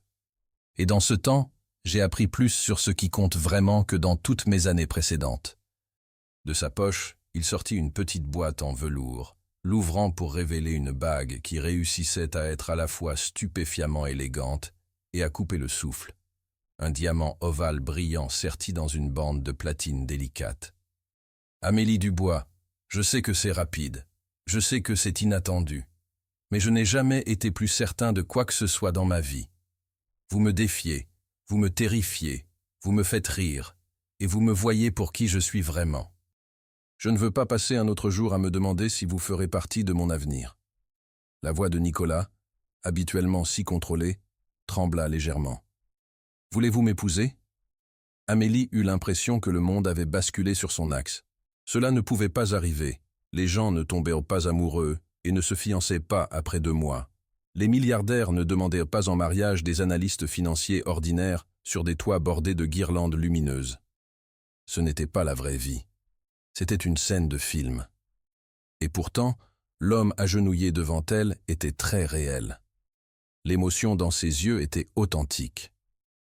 Et dans ce temps, j'ai appris plus sur ce qui compte vraiment que dans toutes mes années précédentes. » De sa poche, il sortit une petite boîte en velours, l'ouvrant pour révéler une bague qui réussissait à être à la fois stupéfiamment élégante et à couper le souffle. Un diamant ovale brillant serti dans une bande de platine délicate. « Amélie Dubois, je sais que c'est rapide, je sais que c'est inattendu, mais je n'ai jamais été plus certain de quoi que ce soit dans ma vie. Vous me défiez, vous me terrifiez, vous me faites rire, et vous me voyez pour qui je suis vraiment. Je ne veux pas passer un autre jour à me demander si vous ferez partie de mon avenir. » La voix de Nicolas, habituellement si contrôlée, trembla légèrement. « Voulez-vous m'épouser » Amélie eut l'impression que le monde avait basculé sur son axe. Cela ne pouvait pas arriver. Les gens ne tombaient pas amoureux et ne se fiançaient pas après 2 mois. Les milliardaires ne demandaient pas en mariage des analystes financiers ordinaires sur des toits bordés de guirlandes lumineuses. Ce n'était pas la vraie vie. C'était une scène de film. Et pourtant, l'homme agenouillé devant elle était très réel. L'émotion dans ses yeux était authentique.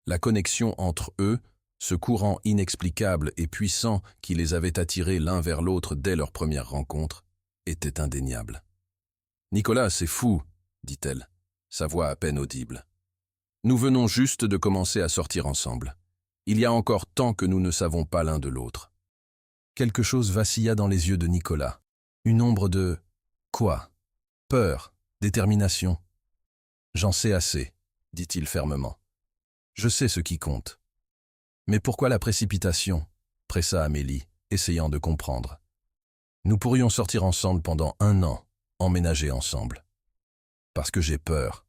La connexion entre eux, ce courant inexplicable et puissant qui les avait attirés l'un vers l'autre dès leur première rencontre, était indéniable. « Nicolas, c'est fou !» dit-elle, sa voix à peine audible. « Nous venons juste de commencer à sortir ensemble. Il y a encore tant que nous ne savons pas l'un de l'autre. » Quelque chose vacilla dans les yeux de Nicolas. Une ombre de... quoi? Peur, détermination. « J'en sais assez, » dit-il fermement. « Je sais ce qui compte. » « Mais pourquoi la précipitation ?» pressa Amélie, essayant de comprendre. « Nous pourrions sortir ensemble pendant 1 an, emménager ensemble. » « Parce que j'ai peur, »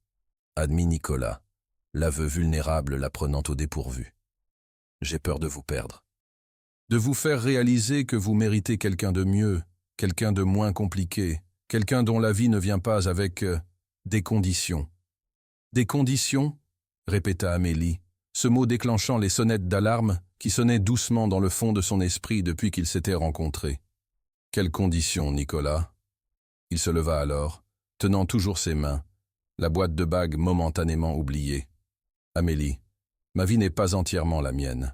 admit Nicolas, l'aveu vulnérable la prenant au dépourvu. « J'ai peur de vous perdre. De vous faire réaliser que vous méritez quelqu'un de mieux, quelqu'un de moins compliqué, quelqu'un dont la vie ne vient pas avec des conditions. »« Des conditions ?» répéta Amélie, ce mot déclenchant les sonnettes d'alarme qui sonnaient doucement dans le fond de son esprit depuis qu'ils s'étaient rencontrés. « Quelles conditions, Nicolas ?» Il se leva alors, tenant toujours ses mains, la boîte de bagues momentanément oubliée. « Amélie, ma vie n'est pas entièrement la mienne.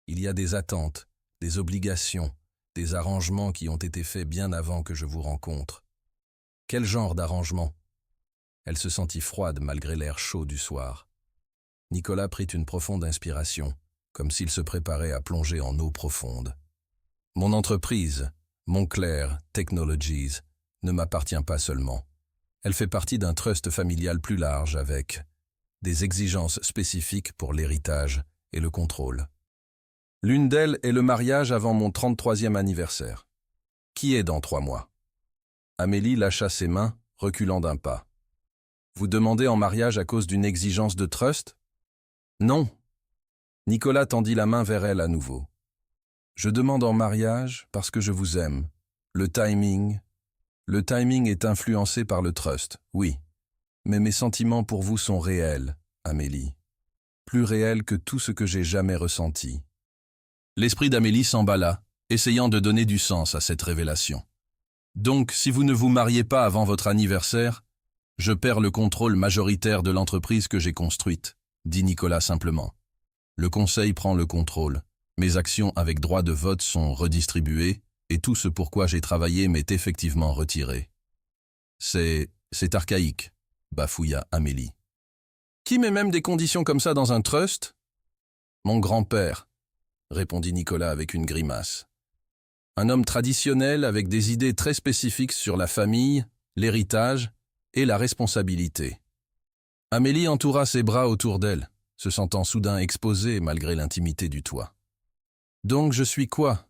Il y a des attentes, des obligations, des arrangements qui ont été faits bien avant que je vous rencontre. » « Quel genre d'arrangement ?» Elle se sentit froide malgré l'air chaud du soir. Nicolas prit une profonde inspiration, comme s'il se préparait à plonger en eau profonde. « Mon entreprise, Montclair Technologies, ne m'appartient pas seulement. Elle fait partie d'un trust familial plus large avec des exigences spécifiques pour l'héritage et le contrôle. L'une d'elles est le mariage avant mon 33e anniversaire, qui est dans 3 mois. » Amélie lâcha ses mains, reculant d'un pas. « Vous demandez en mariage à cause d'une exigence de trust ? » ?»« Non. » Nicolas tendit la main vers elle à nouveau. « Je demande en mariage parce que je vous aime. Le timing est influencé par le trust, oui. Mais mes sentiments pour vous sont réels, Amélie. Plus réels que tout ce que j'ai jamais ressenti. » L'esprit d'Amélie s'emballa, essayant de donner du sens à cette révélation. « Donc, si vous ne vous mariez pas avant votre anniversaire, je perds le contrôle majoritaire de l'entreprise que j'ai construite, » dit Nicolas simplement. « Le conseil prend le contrôle. Mes actions avec droit de vote sont redistribuées et tout ce pourquoi j'ai travaillé m'est effectivement retiré. » C'est archaïque, bafouilla Amélie. « Qui met même des conditions comme ça dans un trust ? » « Mon grand-père, » répondit Nicolas avec une grimace. « Un homme traditionnel avec des idées très spécifiques sur la famille, l'héritage et la responsabilité. » Amélie entoura ses bras autour d'elle, se sentant soudain exposée malgré l'intimité du toit. « Donc je suis quoi ?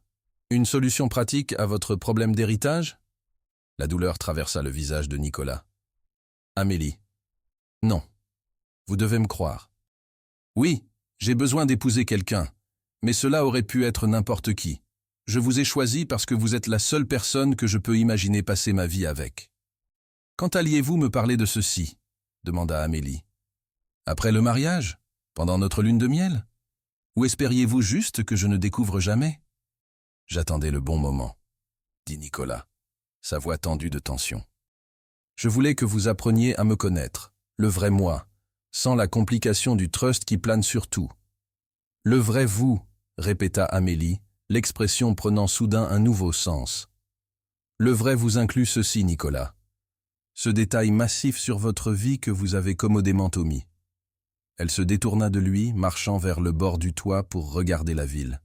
Une solution pratique à votre problème d'héritage ?» La douleur traversa le visage de Nicolas. « Amélie. Non. Vous devez me croire. Oui, j'ai besoin d'épouser quelqu'un, mais cela aurait pu être n'importe qui. Je vous ai choisi parce que vous êtes la seule personne que je peux imaginer passer ma vie avec. Quand alliez-vous me parler de ceci? Demanda Amélie. Après le mariage? Pendant notre lune de miel? Ou espériez-vous juste que je ne découvre jamais? J'attendais le bon moment, dit Nicolas, sa voix tendue de tension. Je voulais que vous appreniez à me connaître, le vrai moi, sans la complication du trust qui plane sur tout. Le vrai vous, répéta Amélie, l'expression prenant soudain un nouveau sens. Le vrai vous inclut ceci, Nicolas. Ce détail massif sur votre vie que vous avez commodément omis. Elle se détourna de lui, marchant vers le bord du toit pour regarder la ville.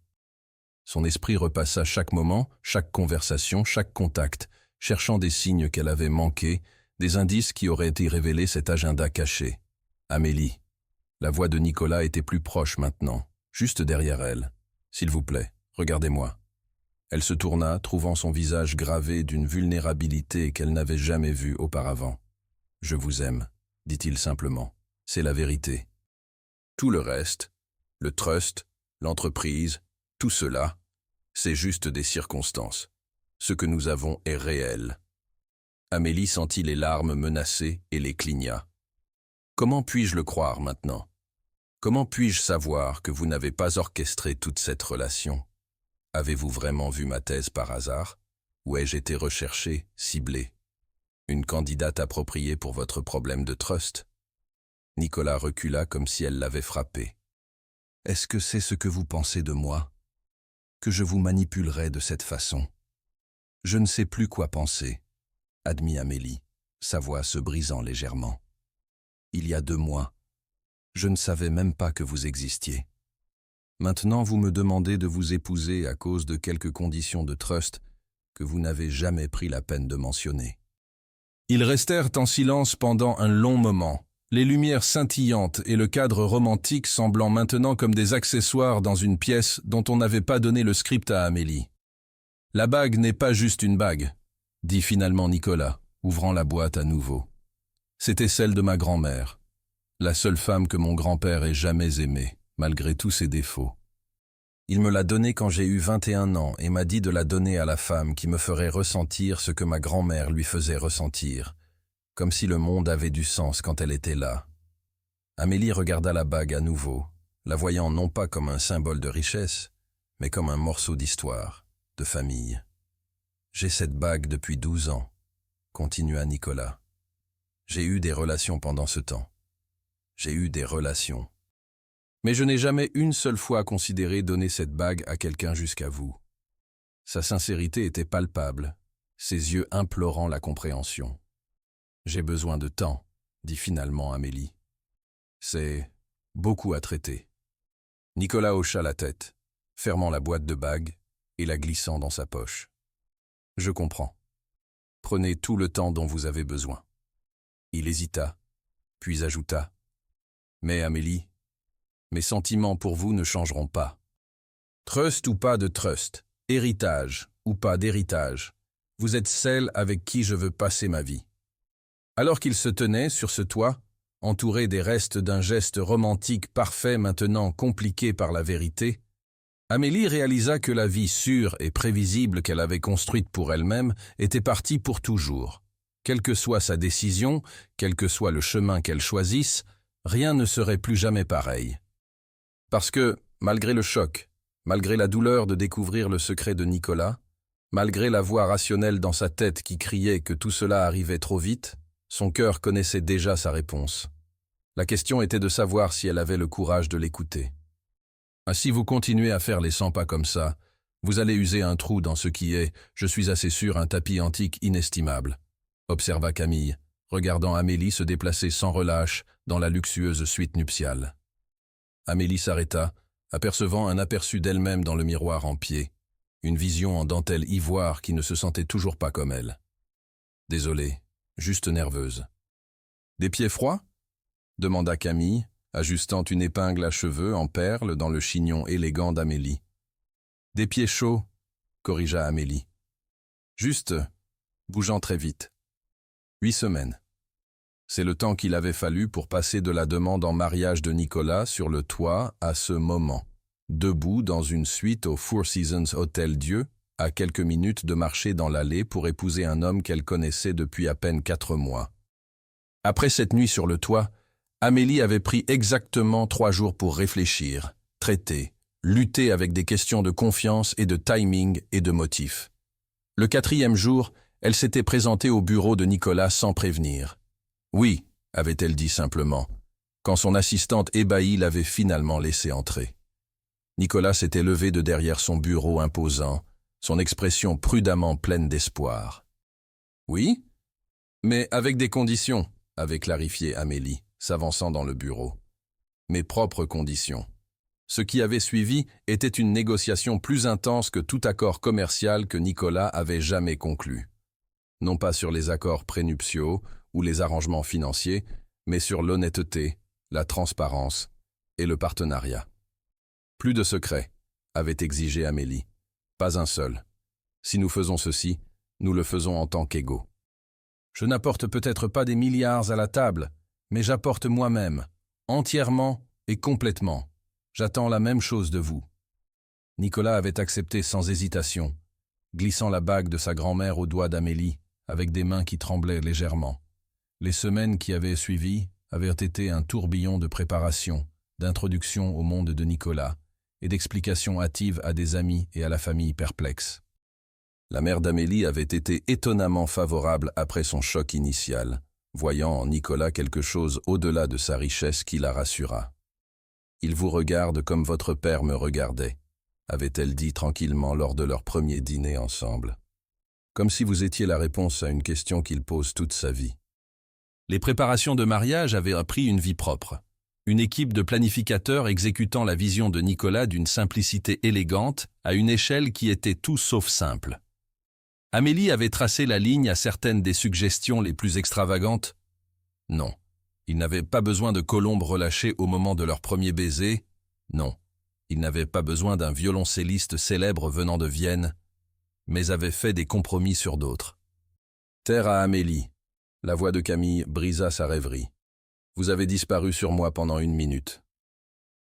Son esprit repassa chaque moment, chaque conversation, chaque contact, cherchant des signes qu'elle avait manqués, des indices qui auraient été révélés cet agenda caché. Amélie. La voix de Nicolas était plus proche maintenant, juste derrière elle. S'il vous plaît, regardez-moi. Elle se tourna, trouvant son visage gravé d'une vulnérabilité qu'elle n'avait jamais vue auparavant. Je vous aime, dit-il simplement. C'est la vérité. Tout le reste, le trust, l'entreprise, tout cela, c'est juste des circonstances. Ce que nous avons est réel. Amélie sentit les larmes menacées et les cligna. Comment puis-je le croire maintenant? Comment puis-je savoir que vous n'avez pas orchestré toute cette relation? Avez-vous vraiment vu ma thèse par hasard? Ou ai-je été recherchée, ciblée? Une candidate appropriée pour votre problème de trust? Nicolas recula comme si elle l'avait frappé. Est-ce que c'est ce que vous pensez de moi? Que je vous manipulerais de cette façon? Je ne sais plus quoi penser, admit Amélie, sa voix se brisant légèrement. Il y a 2 mois, je ne savais même pas que vous existiez. Maintenant, vous me demandez de vous épouser à cause de quelques conditions de trust que vous n'avez jamais pris la peine de mentionner. Ils restèrent en silence pendant un long moment, les lumières scintillantes et le cadre romantique semblant maintenant comme des accessoires dans une pièce dont on n'avait pas donné le script à Amélie. « La bague n'est pas juste une bague », dit finalement Nicolas, ouvrant la boîte à nouveau. C'était celle de ma grand-mère, la seule femme que mon grand-père ait jamais aimée, malgré tous ses défauts. Il me l'a donnée quand j'ai eu 21 ans et m'a dit de la donner à la femme qui me ferait ressentir ce que ma grand-mère lui faisait ressentir, comme si le monde avait du sens quand elle était là. Amélie regarda la bague à nouveau, la voyant non pas comme un symbole de richesse, mais comme un morceau d'histoire, de famille. « J'ai cette bague depuis 12 ans, continua Nicolas. J'ai eu des relations pendant ce temps. J'ai eu des relations. Mais je n'ai jamais une seule fois considéré donner cette bague à quelqu'un jusqu'à vous. » Sa sincérité était palpable, ses yeux implorant la compréhension. « J'ai besoin de temps, » dit finalement Amélie. « C'est beaucoup à traiter. » Nicolas hocha la tête, fermant la boîte de bague et la glissant dans sa poche. « Je comprends. Prenez tout le temps dont vous avez besoin. » Il hésita, puis ajouta. « Mais Amélie, mes sentiments pour vous ne changeront pas. Trust ou pas de trust, héritage ou pas d'héritage, vous êtes celle avec qui je veux passer ma vie. » Alors qu'il se tenait sur ce toit, entouré des restes d'un geste romantique parfait maintenant compliqué par la vérité, Amélie réalisa que la vie sûre et prévisible qu'elle avait construite pour elle-même était partie pour toujours. Quelle que soit sa décision, quel que soit le chemin qu'elle choisisse, rien ne serait plus jamais pareil. Parce que, malgré le choc, malgré la douleur de découvrir le secret de Nicolas, malgré la voix rationnelle dans sa tête qui criait que tout cela arrivait trop vite, son cœur connaissait déjà sa réponse. La question était de savoir si elle avait le courage de l'écouter. « Si vous continuez à faire les 100 pas comme ça, vous allez user un trou dans ce qui est, je suis assez sûr, un tapis antique inestimable, » observa Camille, regardant Amélie se déplacer sans relâche dans la luxueuse suite nuptiale. Amélie s'arrêta, apercevant un aperçu d'elle-même dans le miroir en pied, une vision en dentelle ivoire qui ne se sentait toujours pas comme elle. Désolée, juste nerveuse. « Des pieds froids ?» demanda Camille, ajustant une épingle à cheveux en perles dans le chignon élégant d'Amélie. « Des pieds chauds », corrigea Amélie. « Juste, bougeant très vite. 8 semaines. » C'est le temps qu'il avait fallu pour passer de la demande en mariage de Nicolas sur le toit à ce moment, debout dans une suite au Four Seasons Hotel Dieu, à quelques minutes de marcher dans l'allée pour épouser un homme qu'elle connaissait depuis à peine 4 mois. Après cette nuit sur le toit, Amélie avait pris exactement 3 jours pour réfléchir, traiter, lutter avec des questions de confiance et de timing et de motif. Le 4e jour, elle s'était présentée au bureau de Nicolas sans prévenir. « Oui », avait-elle dit simplement, quand son assistante ébahie l'avait finalement laissé entrer. Nicolas s'était levé de derrière son bureau imposant, son expression prudemment pleine d'espoir. « Oui, mais avec des conditions », avait clarifié Amélie, s'avançant dans le bureau. « Mes propres conditions. » Ce qui avait suivi était une négociation plus intense que tout accord commercial que Nicolas avait jamais conclu. Non pas sur les accords prénuptiaux ou les arrangements financiers, mais sur l'honnêteté, la transparence et le partenariat. Plus de secrets, avait exigé Amélie. Pas un seul. Si nous faisons ceci, nous le faisons en tant qu'égaux. Je n'apporte peut-être pas des milliards à la table, mais j'apporte moi-même, entièrement et complètement. J'attends la même chose de vous. Nicolas avait accepté sans hésitation, glissant la bague de sa grand-mère au doigt d'Amélie, avec des mains qui tremblaient légèrement. Les semaines qui avaient suivi avaient été un tourbillon de préparation, d'introduction au monde de Nicolas et d'explications hâtives à des amis et à la famille perplexes. La mère d'Amélie avait été étonnamment favorable après son choc initial, voyant en Nicolas quelque chose au-delà de sa richesse qui la rassura. « Il vous regarde comme votre père me regardait », avait-elle dit tranquillement lors de leur premier dîner ensemble. Comme si vous étiez la réponse à une question qu'il pose toute sa vie. Les préparations de mariage avaient pris une vie propre. Une équipe de planificateurs exécutant la vision de Nicolas d'une simplicité élégante à une échelle qui était tout sauf simple. Amélie avait tracé la ligne à certaines des suggestions les plus extravagantes. Non, ils n'avaient pas besoin de colombes relâchées au moment de leur premier baiser. Non, ils n'avaient pas besoin d'un violoncelliste célèbre venant de Vienne, mais avaient fait des compromis sur d'autres. Terre à Amélie. La voix de Camille brisa sa rêverie. Vous avez disparu sur moi pendant 1 minute.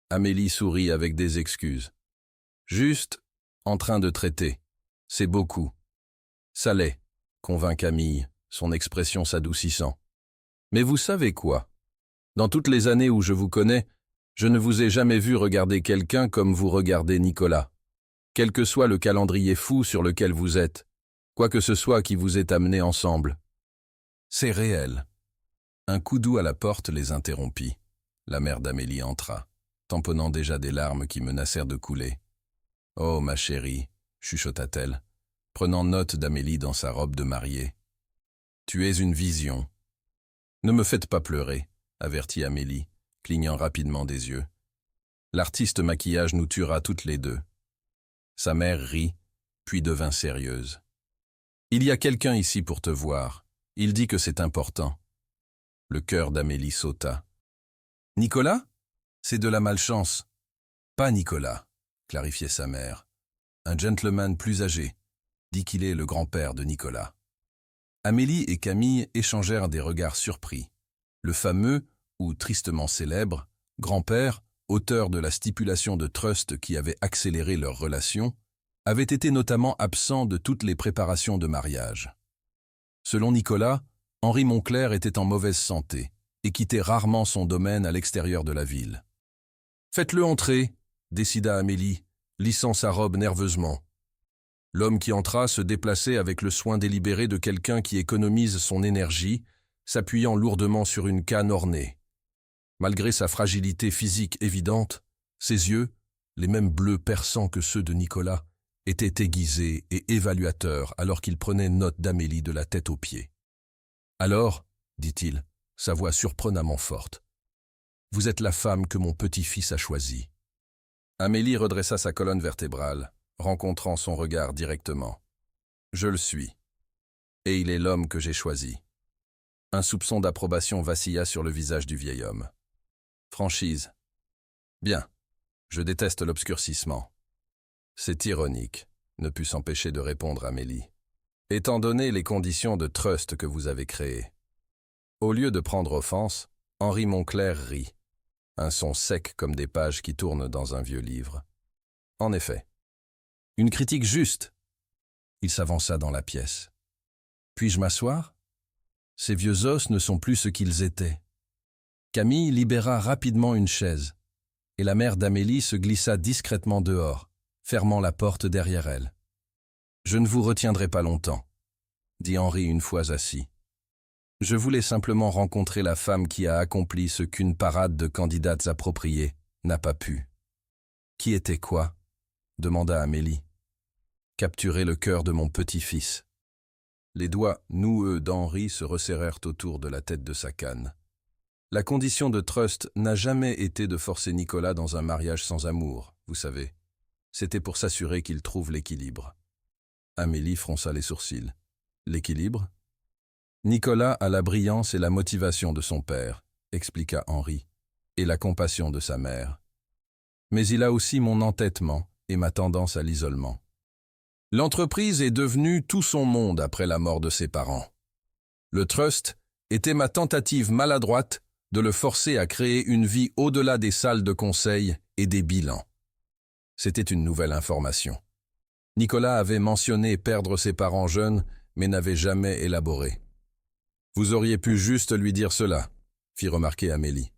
Amélie sourit avec des excuses. Juste en train de traiter. C'est beaucoup. Ça l'est, convint Camille, son expression s'adoucissant. Mais vous savez quoi? Dans toutes les années où je vous connais, je ne vous ai jamais vu regarder quelqu'un comme vous regardez Nicolas. Quel que soit le calendrier fou sur lequel vous êtes, quoi que ce soit qui vous ait amenés ensemble. C'est réel. Un coup doux à la porte les interrompit. La mère d'Amélie entra, tamponnant déjà des larmes qui menacèrent de couler. « Oh, ma chérie », chuchota-t-elle, prenant note d'Amélie dans sa robe de mariée. « Tu es une vision. »« Ne me faites pas pleurer », avertit Amélie, clignant rapidement des yeux. « L'artiste maquillage nous tuera toutes les deux. » Sa mère rit, puis devint sérieuse. « Il y a quelqu'un ici pour te voir. Il dit que c'est important. » Le cœur d'Amélie sauta. « Nicolas? C'est de la malchance. »« Pas Nicolas, » clarifiait sa mère. « Un gentleman plus âgé, dit qu'il est le grand-père de Nicolas. » Amélie et Camille échangèrent des regards surpris. Le fameux, ou tristement célèbre, grand-père, auteur de la stipulation de trust qui avait accéléré leur relation, avait été notamment absent de toutes les préparations de mariage. Selon Nicolas, Henri Monclerc était en mauvaise santé et quittait rarement son domaine à l'extérieur de la ville. « Faites-le entrer », décida Amélie, lissant sa robe nerveusement. L'homme qui entra se déplaçait avec le soin délibéré de quelqu'un qui économise son énergie, s'appuyant lourdement sur une canne ornée. Malgré sa fragilité physique évidente, ses yeux, les mêmes bleus perçants que ceux de Nicolas, étaient aiguisés et évaluateurs alors qu'il prenait note d'Amélie de la tête aux pieds. « Alors, dit-il, sa voix surprenamment forte, « vous êtes la femme que mon petit-fils a choisie. » Amélie redressa sa colonne vertébrale, rencontrant son regard directement. « Je le suis. Et il est l'homme que j'ai choisi. » Un soupçon d'approbation vacilla sur le visage du vieil homme. « Franchise. Bien. Je déteste l'obscurcissement. » C'est ironique, ne put s'empêcher de répondre Amélie. « Étant donné les conditions de trust que vous avez créées. » Au lieu de prendre offense, Henri Moncler rit, un son sec comme des pages qui tournent dans un vieux livre. En effet, une critique juste. Il s'avança dans la pièce. Puis-je m'asseoir? Ces vieux os ne sont plus ce qu'ils étaient. Camille libéra rapidement une chaise, et la mère d'Amélie se glissa discrètement dehors, fermant la porte derrière elle. « Je ne vous retiendrai pas longtemps », dit Henri une fois assis. « Je voulais simplement rencontrer la femme qui a accompli ce qu'une parade de candidates appropriées n'a pas pu. »« Qui était quoi ?» demanda Amélie. « Capturer le cœur de mon petit-fils. » Les doigts noueux d'Henri se resserrèrent autour de la tête de sa canne. La condition de Trust n'a jamais été de forcer Nicolas dans un mariage sans amour, vous savez. C'était pour s'assurer qu'il trouve l'équilibre. Amélie fronça les sourcils. L'équilibre? Nicolas a la brillance et la motivation de son père, expliqua Henri, et la compassion de sa mère. Mais il a aussi mon entêtement et ma tendance à l'isolement. L'entreprise est devenue tout son monde après la mort de ses parents. Le trust était ma tentative maladroite de le forcer à créer une vie au-delà des salles de conseil et des bilans. C'était une nouvelle information. Nicolas avait mentionné perdre ses parents jeunes, mais n'avait jamais élaboré. « Vous auriez pu juste lui dire cela », fit remarquer Amélie.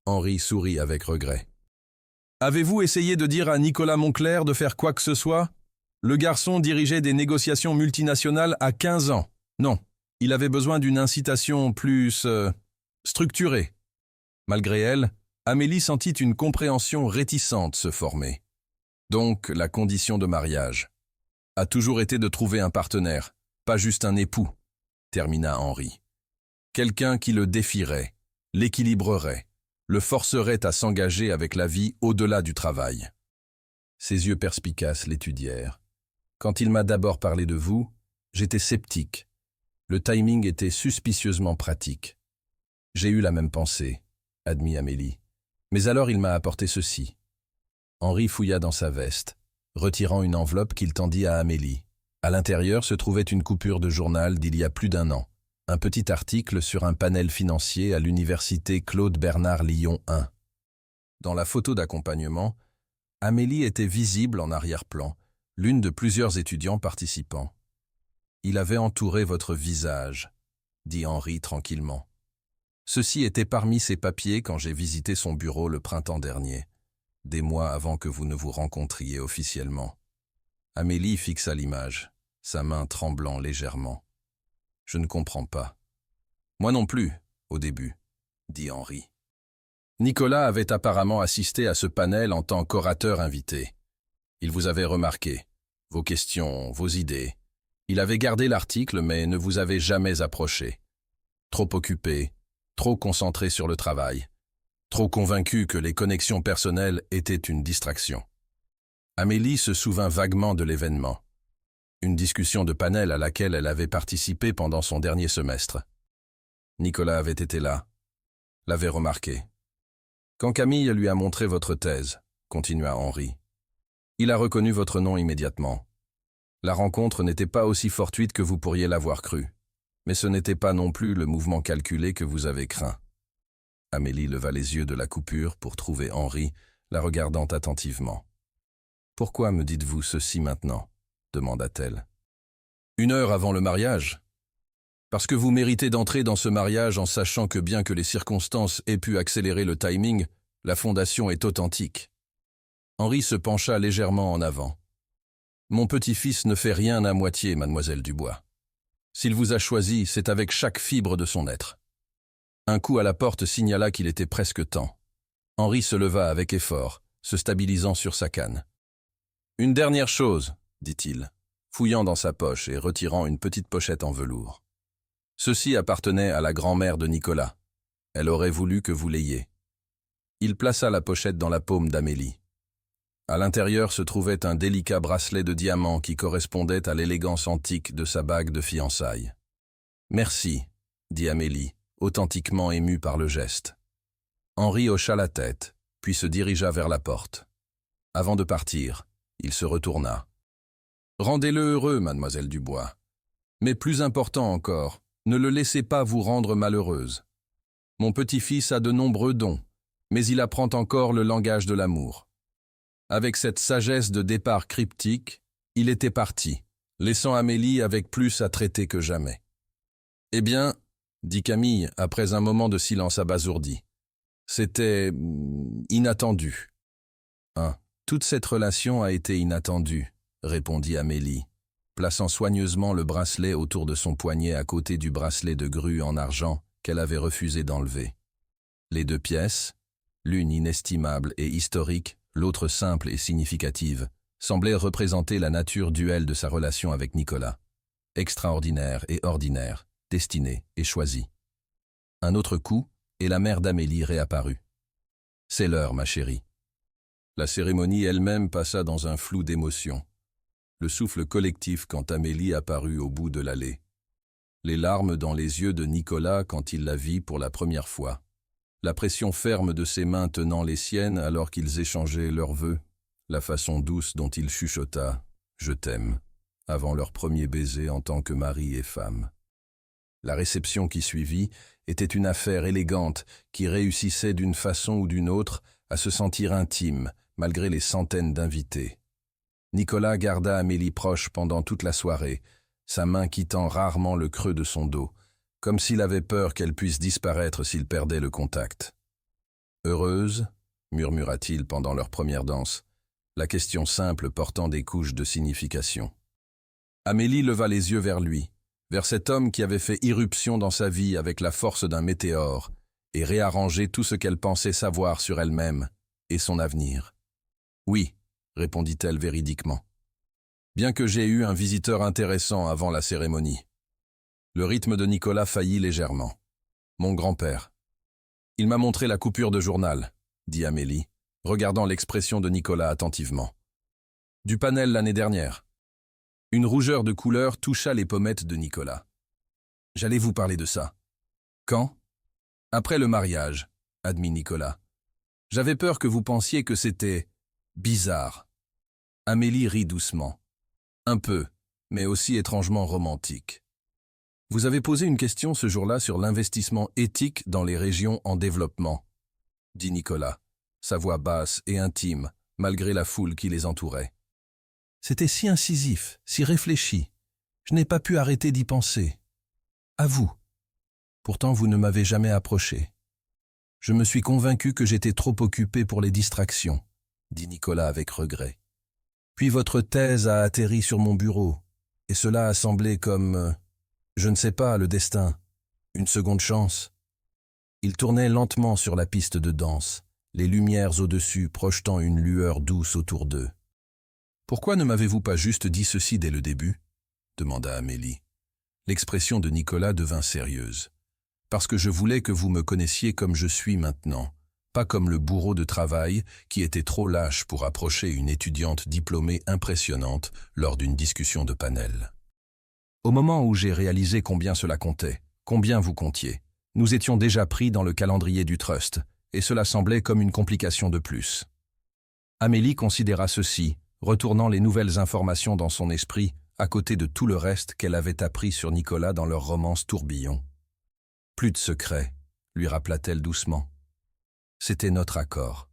Henri sourit avec regret. « Avez-vous essayé de dire à Nicolas Moncler de faire quoi que ce soit ? Le garçon dirigeait des négociations multinationales à 15 ans. Non, il avait besoin d'une incitation plus structurée. » Malgré elle, Amélie sentit une compréhension réticente se former. Donc, la condition de mariage a toujours été de trouver un partenaire, pas juste un époux, termina Henri. Quelqu'un qui le défierait, l'équilibrerait, le forcerait à s'engager avec la vie au-delà du travail. Ses yeux perspicaces l'étudièrent. Quand il m'a d'abord parlé de vous, j'étais sceptique. Le timing était suspicieusement pratique. J'ai eu la même pensée, admit Amélie. Mais alors il m'a apporté ceci. Henri fouilla dans sa veste, retirant une enveloppe qu'il tendit à Amélie. À l'intérieur se trouvait une coupure de journal d'il y a plus d'1 an, un petit article sur un panel financier à l'université Claude Bernard Lyon 1. Dans la photo d'accompagnement, Amélie était visible en arrière-plan, l'une de plusieurs étudiants participants. « Il avait entouré votre visage », dit Henri tranquillement. « Ceci était parmi ses papiers quand j'ai visité son bureau le printemps dernier, des mois avant que vous ne vous rencontriez officiellement. » Amélie fixa l'image, sa main tremblant légèrement. « Je ne comprends pas. »« Moi non plus, au début, » dit Henri. Nicolas avait apparemment assisté à ce panel en tant qu'orateur invité. Il vous avait remarqué, vos questions, vos idées. Il avait gardé l'article mais ne vous avait jamais approché. Trop occupé, trop concentré sur le travail, trop convaincu que les connexions personnelles étaient une distraction. Amélie se souvint vaguement de l'événement. Une discussion de panel à laquelle elle avait participé pendant son dernier semestre. Nicolas avait été là, l'avait remarqué. Quand Camille lui a montré votre thèse, continua Henri, il a reconnu votre nom immédiatement. La rencontre n'était pas aussi fortuite que vous pourriez l'avoir cru, mais ce n'était pas non plus le mouvement calculé que vous avez craint. Amélie leva les yeux de la coupure pour trouver Henri, la regardant attentivement. « Pourquoi me dites-vous ceci maintenant ?» demanda-t-elle. « 1 heure avant le mariage ? Parce que vous méritez d'entrer dans ce mariage en sachant que bien que les circonstances aient pu accélérer le timing, la fondation est authentique. » Henri se pencha légèrement en avant. « Mon petit-fils ne fait rien à moitié, mademoiselle Dubois. S'il vous a choisi, c'est avec chaque fibre de son être. » Un coup à la porte signala qu'il était presque temps. Henri se leva avec effort, se stabilisant sur sa canne. « Une dernière chose, » dit-il, fouillant dans sa poche et retirant une petite pochette en velours. Ceci appartenait à la grand-mère de Nicolas. Elle aurait voulu que vous l'ayez. Il plaça la pochette dans la paume d'Amélie. À l'intérieur se trouvait un délicat bracelet de diamants qui correspondait à l'élégance antique de sa bague de fiançailles. « Merci, » dit Amélie, authentiquement émue par le geste. Henri hocha la tête, puis se dirigea vers la porte. Avant de partir, il se retourna. « Rendez-le heureux, mademoiselle Dubois. Mais plus important encore, ne le laissez pas vous rendre malheureuse. Mon petit-fils a de nombreux dons, mais il apprend encore le langage de l'amour. » Avec cette sagesse de départ cryptique, il était parti, laissant Amélie avec plus à traiter que jamais. « Eh bien, » dit Camille après un moment de silence abasourdi, « c'était inattendu. » « Toute cette relation a été inattendue, » répondit Amélie, plaçant soigneusement le bracelet autour de son poignet à côté du bracelet de grue en argent qu'elle avait refusé d'enlever. Les deux pièces, l'une inestimable et historique, l'autre simple et significative, semblaient représenter la nature duelle de sa relation avec Nicolas. Extraordinaire et ordinaire, destinée et choisie. Un autre coup, et la mère d'Amélie réapparut. « C'est l'heure, ma chérie. » La cérémonie elle-même passa dans un flou d'émotions. Le souffle collectif quand Amélie apparut au bout de l'allée. Les larmes dans les yeux de Nicolas quand il la vit pour la première fois. La pression ferme de ses mains tenant les siennes alors qu'ils échangeaient leurs vœux. La façon douce dont il chuchota « Je t'aime » avant leur premier baiser en tant que mari et femme. La réception qui suivit était une affaire élégante qui réussissait d'une façon ou d'une autre à se sentir intime, malgré les centaines d'invités. Nicolas garda Amélie proche pendant toute la soirée, sa main quittant rarement le creux de son dos, comme s'il avait peur qu'elle puisse disparaître s'il perdait le contact. « Heureuse » murmura-t-il pendant leur première danse, la question simple portant des couches de signification. Amélie leva les yeux vers lui, vers cet homme qui avait fait irruption dans sa vie avec la force d'un météore et réarrangé tout ce qu'elle pensait savoir sur elle-même et son avenir. « Oui », répondit-elle véridiquement. « Bien que j'ai eu un visiteur intéressant avant la cérémonie. » Le rythme de Nicolas faillit légèrement. « Mon grand-père. »« Il m'a montré la coupure de journal, » dit Amélie, regardant l'expression de Nicolas attentivement. « Du panel l'année dernière. » Une rougeur de couleur toucha les pommettes de Nicolas. « J'allais vous parler de ça. »« Quand ?»« Après le mariage, » admit Nicolas. « J'avais peur que vous pensiez que c'était bizarre. » Amélie rit doucement. Un peu, mais aussi étrangement romantique. « Vous avez posé une question ce jour-là sur l'investissement éthique dans les régions en développement, » dit Nicolas, sa voix basse et intime, malgré la foule qui les entourait. C'était si incisif, si réfléchi. Je n'ai pas pu arrêter d'y penser. À vous. Pourtant, vous ne m'avez jamais approché. Je me suis convaincu que j'étais trop occupé pour les distractions, dit Nicolas avec regret. Puis votre thèse a atterri sur mon bureau, et cela a semblé comme, je ne sais pas, le destin, une seconde chance. Il tournait lentement sur la piste de danse, les lumières au-dessus projetant une lueur douce autour d'eux. « Pourquoi ne m'avez-vous pas juste dit ceci dès le début ?» demanda Amélie. L'expression de Nicolas devint sérieuse. « Parce que je voulais que vous me connaissiez comme je suis maintenant, pas comme le bourreau de travail qui était trop lâche pour approcher une étudiante diplômée impressionnante lors d'une discussion de panel. » Au moment où j'ai réalisé combien cela comptait, combien vous comptiez, nous étions déjà pris dans le calendrier du trust, et cela semblait comme une complication de plus. Amélie considéra ceci, retournant les nouvelles informations dans son esprit, à côté de tout le reste qu'elle avait appris sur Nicolas dans leur romance tourbillon. « Plus de secrets », lui rappela-t-elle doucement. « C'était notre accord. »«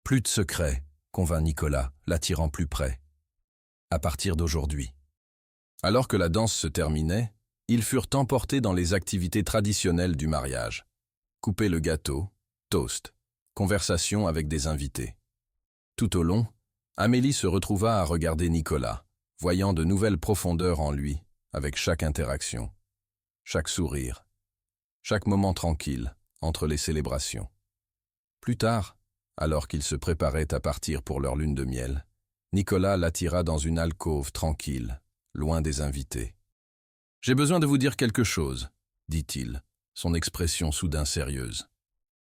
Plus de secrets », convint Nicolas, l'attirant plus près. « À partir d'aujourd'hui. » Alors que la danse se terminait, ils furent emportés dans les activités traditionnelles du mariage. Couper le gâteau, toast, conversation avec des invités. Tout au long, Amélie se retrouva à regarder Nicolas, voyant de nouvelles profondeurs en lui, avec chaque interaction, chaque sourire, chaque moment tranquille entre les célébrations. Plus tard, alors qu'ils se préparaient à partir pour leur lune de miel, Nicolas l'attira dans une alcôve tranquille, loin des invités. « J'ai besoin de vous dire quelque chose, » dit-il, son expression soudain sérieuse.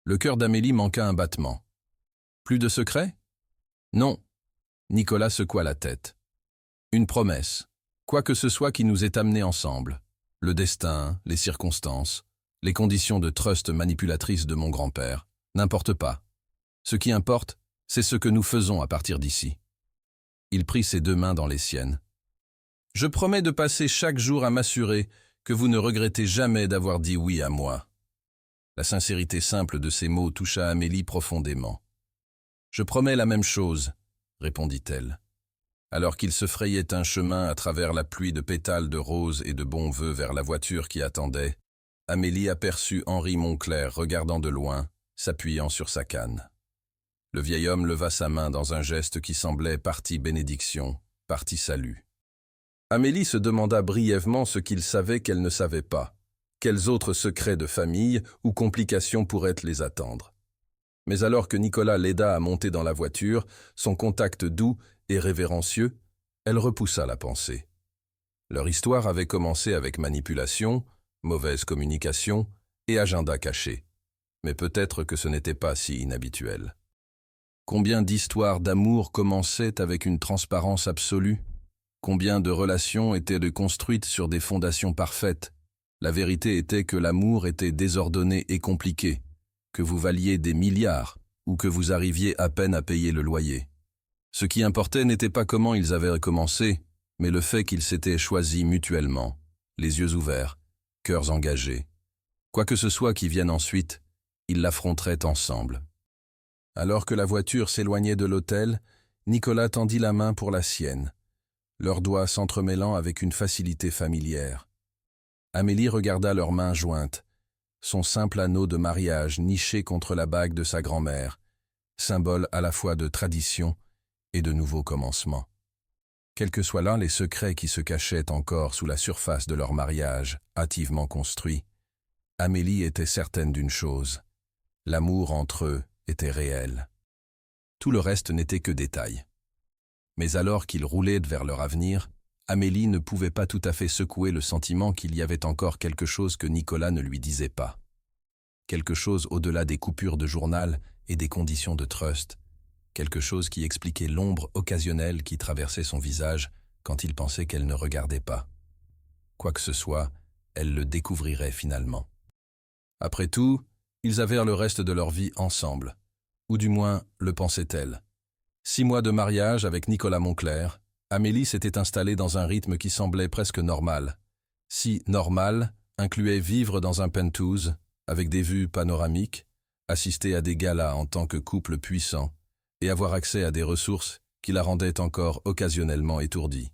Le cœur d'Amélie manqua un battement. « Plus de secrets ?»« Non. » Nicolas secoua la tête. « Une promesse, quoi que ce soit qui nous ait amenés ensemble, le destin, les circonstances, les conditions de trust manipulatrices de mon grand-père, n'importe pas. Ce qui importe, c'est ce que nous faisons à partir d'ici. » Il prit ses deux mains dans les siennes. « Je promets de passer chaque jour à m'assurer que vous ne regrettez jamais d'avoir dit oui à moi. » La sincérité simple de ces mots toucha Amélie profondément. « Je promets la même chose, » répondit-elle. Alors qu'il se frayait un chemin à travers la pluie de pétales de roses et de bons vœux vers la voiture qui attendait, Amélie aperçut Henri Monclerc regardant de loin, s'appuyant sur sa canne. Le vieil homme leva sa main dans un geste qui semblait partie bénédiction, partie salut. Amélie se demanda brièvement ce qu'il savait qu'elle ne savait pas. Quels autres secrets de famille ou complications pourraient les attendre? Mais alors que Nicolas l'aida à monter dans la voiture, son contact doux et révérencieux, elle repoussa la pensée. Leur histoire avait commencé avec manipulation, mauvaise communication et agenda caché. Mais peut-être que ce n'était pas si inhabituel. Combien d'histoires d'amour commençaient avec une transparence absolue? Combien de relations étaient construites sur des fondations parfaites? La vérité était que l'amour était désordonné et compliqué, que vous valiez des milliards ou que vous arriviez à peine à payer le loyer. Ce qui importait n'était pas comment ils avaient commencé, mais le fait qu'ils s'étaient choisis mutuellement, les yeux ouverts, cœurs engagés. Quoi que ce soit qui vienne ensuite, ils l'affronteraient ensemble. Alors que la voiture s'éloignait de l'hôtel, Nicolas tendit la main pour la sienne, leurs doigts s'entremêlant avec une facilité familière. Amélie regarda leurs mains jointes, son simple anneau de mariage niché contre la bague de sa grand-mère, symbole à la fois de tradition et de nouveau commencement. Quels que soient là les secrets qui se cachaient encore sous la surface de leur mariage, hâtivement construit, Amélie était certaine d'une chose, l'amour entre eux était réel. Tout le reste n'était que détail. Mais alors qu'ils roulaient vers leur avenir, Amélie ne pouvait pas tout à fait secouer le sentiment qu'il y avait encore quelque chose que Nicolas ne lui disait pas. Quelque chose au-delà des coupures de journal et des conditions de trust, quelque chose qui expliquait l'ombre occasionnelle qui traversait son visage quand il pensait qu'elle ne regardait pas. Quoi que ce soit, elle le découvrirait finalement. Après tout, ils avaient le reste de leur vie ensemble, ou du moins le pensait-elle. 6 mois de mariage avec Nicolas Monclerc, Amélie s'était installée dans un rythme qui semblait presque normal. Si normal incluait vivre dans un penthouse, avec des vues panoramiques, assister à des galas en tant que couple puissant, et avoir accès à des ressources qui la rendaient encore occasionnellement étourdie.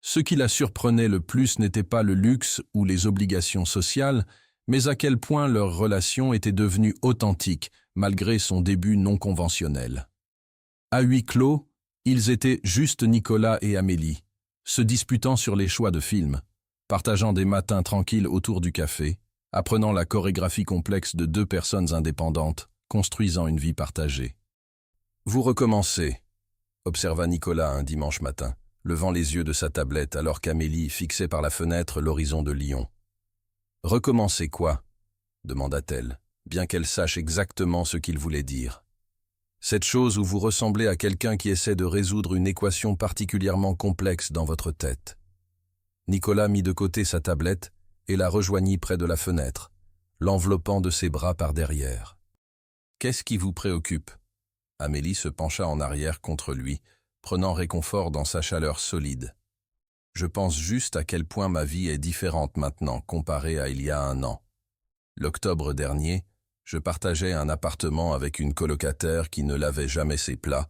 Ce qui la surprenait le plus n'était pas le luxe ou les obligations sociales, mais à quel point leur relation était devenue authentique, malgré son début non conventionnel. À huis clos, ils étaient juste Nicolas et Amélie, se disputant sur les choix de films, partageant des matins tranquilles autour du café, apprenant la chorégraphie complexe de 2 personnes indépendantes, construisant une vie partagée. « Vous recommencez », observa Nicolas un dimanche matin, levant les yeux de sa tablette alors qu'Amélie fixait par la fenêtre l'horizon de Lyon. « Recommencer quoi ?» demanda-t-elle, bien qu'elle sache exactement ce qu'il voulait dire. Cette chose où vous ressemblez à quelqu'un qui essaie de résoudre une équation particulièrement complexe dans votre tête. Nicolas mit de côté sa tablette et la rejoignit près de la fenêtre, l'enveloppant de ses bras par derrière. « Qu'est-ce qui vous préoccupe ?» Amélie se pencha en arrière contre lui, prenant réconfort dans sa chaleur solide. « Je pense juste à quel point ma vie est différente maintenant comparée à il y a 1 an. L'octobre dernier, je partageais un appartement avec une colocataire qui ne lavait jamais ses plats,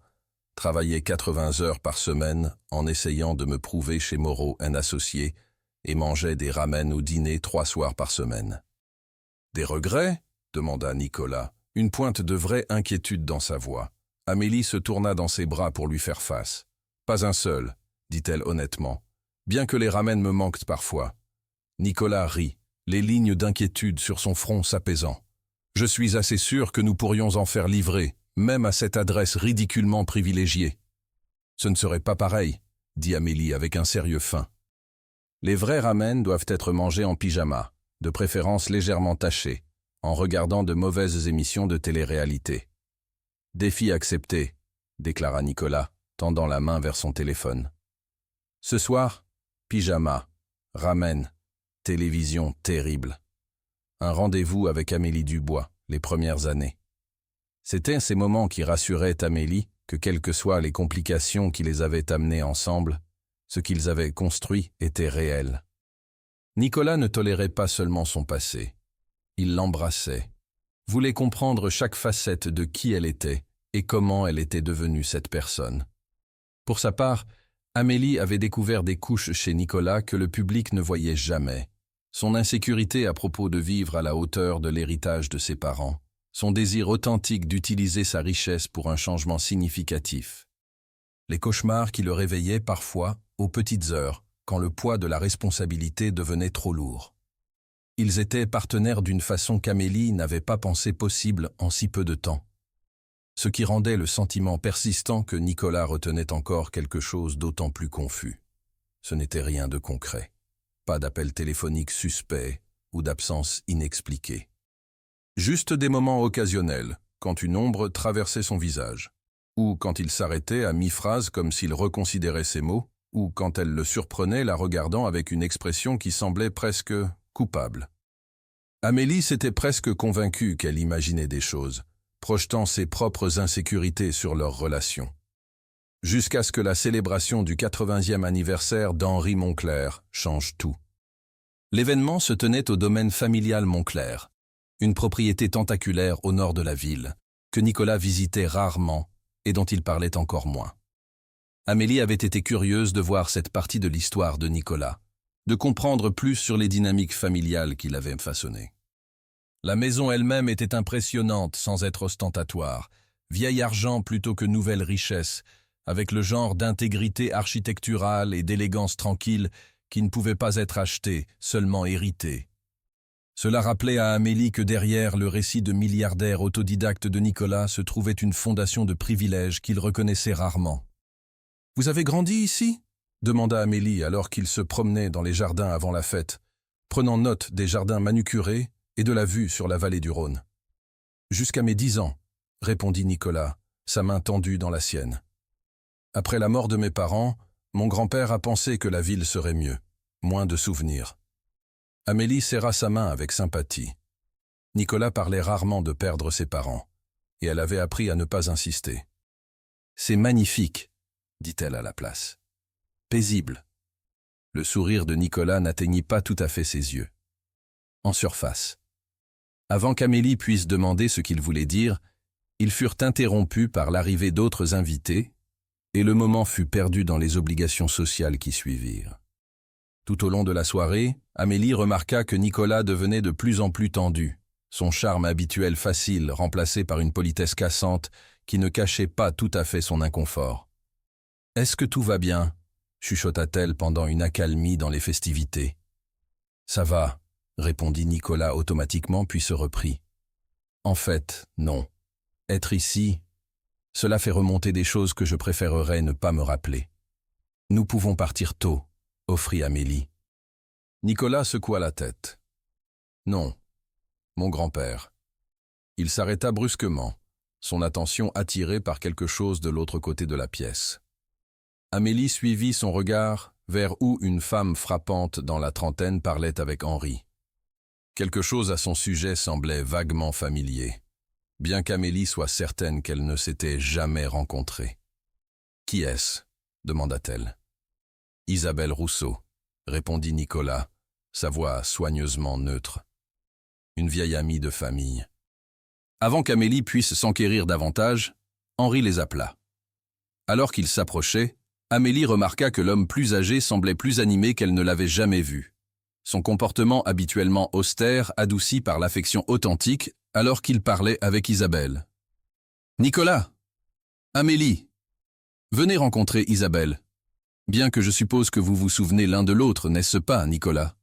travaillait 80 heures par semaine en essayant de me prouver chez Moreau un associé et mangeait des ramen au dîner 3 soirs par semaine. « Des regrets ?» demanda Nicolas, une pointe de vraie inquiétude dans sa voix. Amélie se tourna dans ses bras pour lui faire face. « Pas un seul, » dit-elle honnêtement, « bien que les ramen me manquent parfois. » Nicolas rit, les lignes d'inquiétude sur son front s'apaisant. « Je suis assez sûr que nous pourrions en faire livrer, même à cette adresse ridiculement privilégiée. »« Ce ne serait pas pareil, » dit Amélie avec un sérieux fin. « Les vrais ramen doivent être mangés en pyjama, de préférence légèrement tachés, en regardant de mauvaises émissions de télé-réalité. »« Défi accepté, » déclara Nicolas, tendant la main vers son téléphone. « Ce soir, pyjama, ramen, télévision terrible. » Un rendez-vous avec Amélie Dubois, les premières années. C'étaient ces moments qui rassuraient Amélie que quelles que soient les complications qui les avaient amenés ensemble, ce qu'ils avaient construit était réel. Nicolas ne tolérait pas seulement son passé. Il l'embrassait, voulait comprendre chaque facette de qui elle était et comment elle était devenue cette personne. Pour sa part, Amélie avait découvert des couches chez Nicolas que le public ne voyait jamais. Son insécurité à propos de vivre à la hauteur de l'héritage de ses parents, son désir authentique d'utiliser sa richesse pour un changement significatif. Les cauchemars qui le réveillaient parfois aux petites heures, quand le poids de la responsabilité devenait trop lourd. Ils étaient partenaires d'une façon qu'Amélie n'avait pas pensé possible en si peu de temps. Ce qui rendait le sentiment persistant que Nicolas retenait encore quelque chose d'autant plus confus. Ce n'était rien de concret. Pas d'appel téléphonique suspect ou d'absence inexpliquée. Juste des moments occasionnels, quand une ombre traversait son visage, ou quand il s'arrêtait à mi-phrase comme s'il reconsidérait ses mots, ou quand elle le surprenait la regardant avec une expression qui semblait presque coupable. Amélie s'était presque convaincue qu'elle imaginait des choses, projetant ses propres insécurités sur leur relation. Jusqu'à ce que la célébration du 80e anniversaire d'Henri Moncler change tout. L'événement se tenait au domaine familial Moncler, une propriété tentaculaire au nord de la ville, que Nicolas visitait rarement et dont il parlait encore moins. Amélie avait été curieuse de voir cette partie de l'histoire de Nicolas, de comprendre plus sur les dynamiques familiales qu'il avait façonnées. La maison elle-même était impressionnante sans être ostentatoire, vieil argent plutôt que nouvelle richesse, avec le genre d'intégrité architecturale et d'élégance tranquille qui ne pouvait pas être acheté, seulement hérité. Cela rappelait à Amélie que derrière le récit de milliardaire autodidacte de Nicolas se trouvait une fondation de privilèges qu'il reconnaissait rarement. « Vous avez grandi ici ?» demanda Amélie alors qu'il se promenait dans les jardins avant la fête, prenant note des jardins manucurés et de la vue sur la vallée du Rhône. « Jusqu'à mes 10 ans, répondit Nicolas, sa main tendue dans la sienne. Après la mort de mes parents, mon grand-père a pensé que la ville serait mieux, moins de souvenirs. Amélie serra sa main avec sympathie. Nicolas parlait rarement de perdre ses parents, et elle avait appris à ne pas insister. « C'est magnifique, dit-elle à la place. Paisible. » Le sourire de Nicolas n'atteignit pas tout à fait ses yeux. En surface. Avant qu'Amélie puisse demander ce qu'il voulait dire, ils furent interrompus par l'arrivée d'autres invités, et le moment fut perdu dans les obligations sociales qui suivirent. Tout au long de la soirée, Amélie remarqua que Nicolas devenait de plus en plus tendu, son charme habituel facile remplacé par une politesse cassante qui ne cachait pas tout à fait son inconfort. « Est-ce que tout va bien ?» chuchota-t-elle pendant une accalmie dans les festivités. « Ça va », répondit Nicolas automatiquement puis se reprit. « En fait, non. Être ici, cela fait remonter des choses que je préférerais ne pas me rappeler. Nous pouvons partir tôt, » offrit Amélie. Nicolas secoua la tête. « Non, mon grand-père. » Il s'arrêta brusquement, son attention attirée par quelque chose de l'autre côté de la pièce. Amélie suivit son regard vers où une femme frappante dans la trentaine parlait avec Henri. Quelque chose à son sujet semblait vaguement familier, bien qu'Amélie soit certaine qu'elle ne s'était jamais rencontrée. « Qui est-ce » demanda-t-elle. « Isabelle Rousseau », répondit Nicolas, sa voix soigneusement neutre. « Une vieille amie de famille. » Avant qu'Amélie puisse s'enquérir davantage, Henri les appela. Alors qu'ils s'approchaient, Amélie remarqua que l'homme plus âgé semblait plus animé qu'elle ne l'avait jamais vu. Son comportement habituellement austère adouci par l'affection authentique alors qu'il parlait avec Isabelle. « Nicolas ! Amélie ! Venez rencontrer Isabelle. Bien que je suppose que vous vous souvenez l'un de l'autre, n'est-ce pas, Nicolas ?»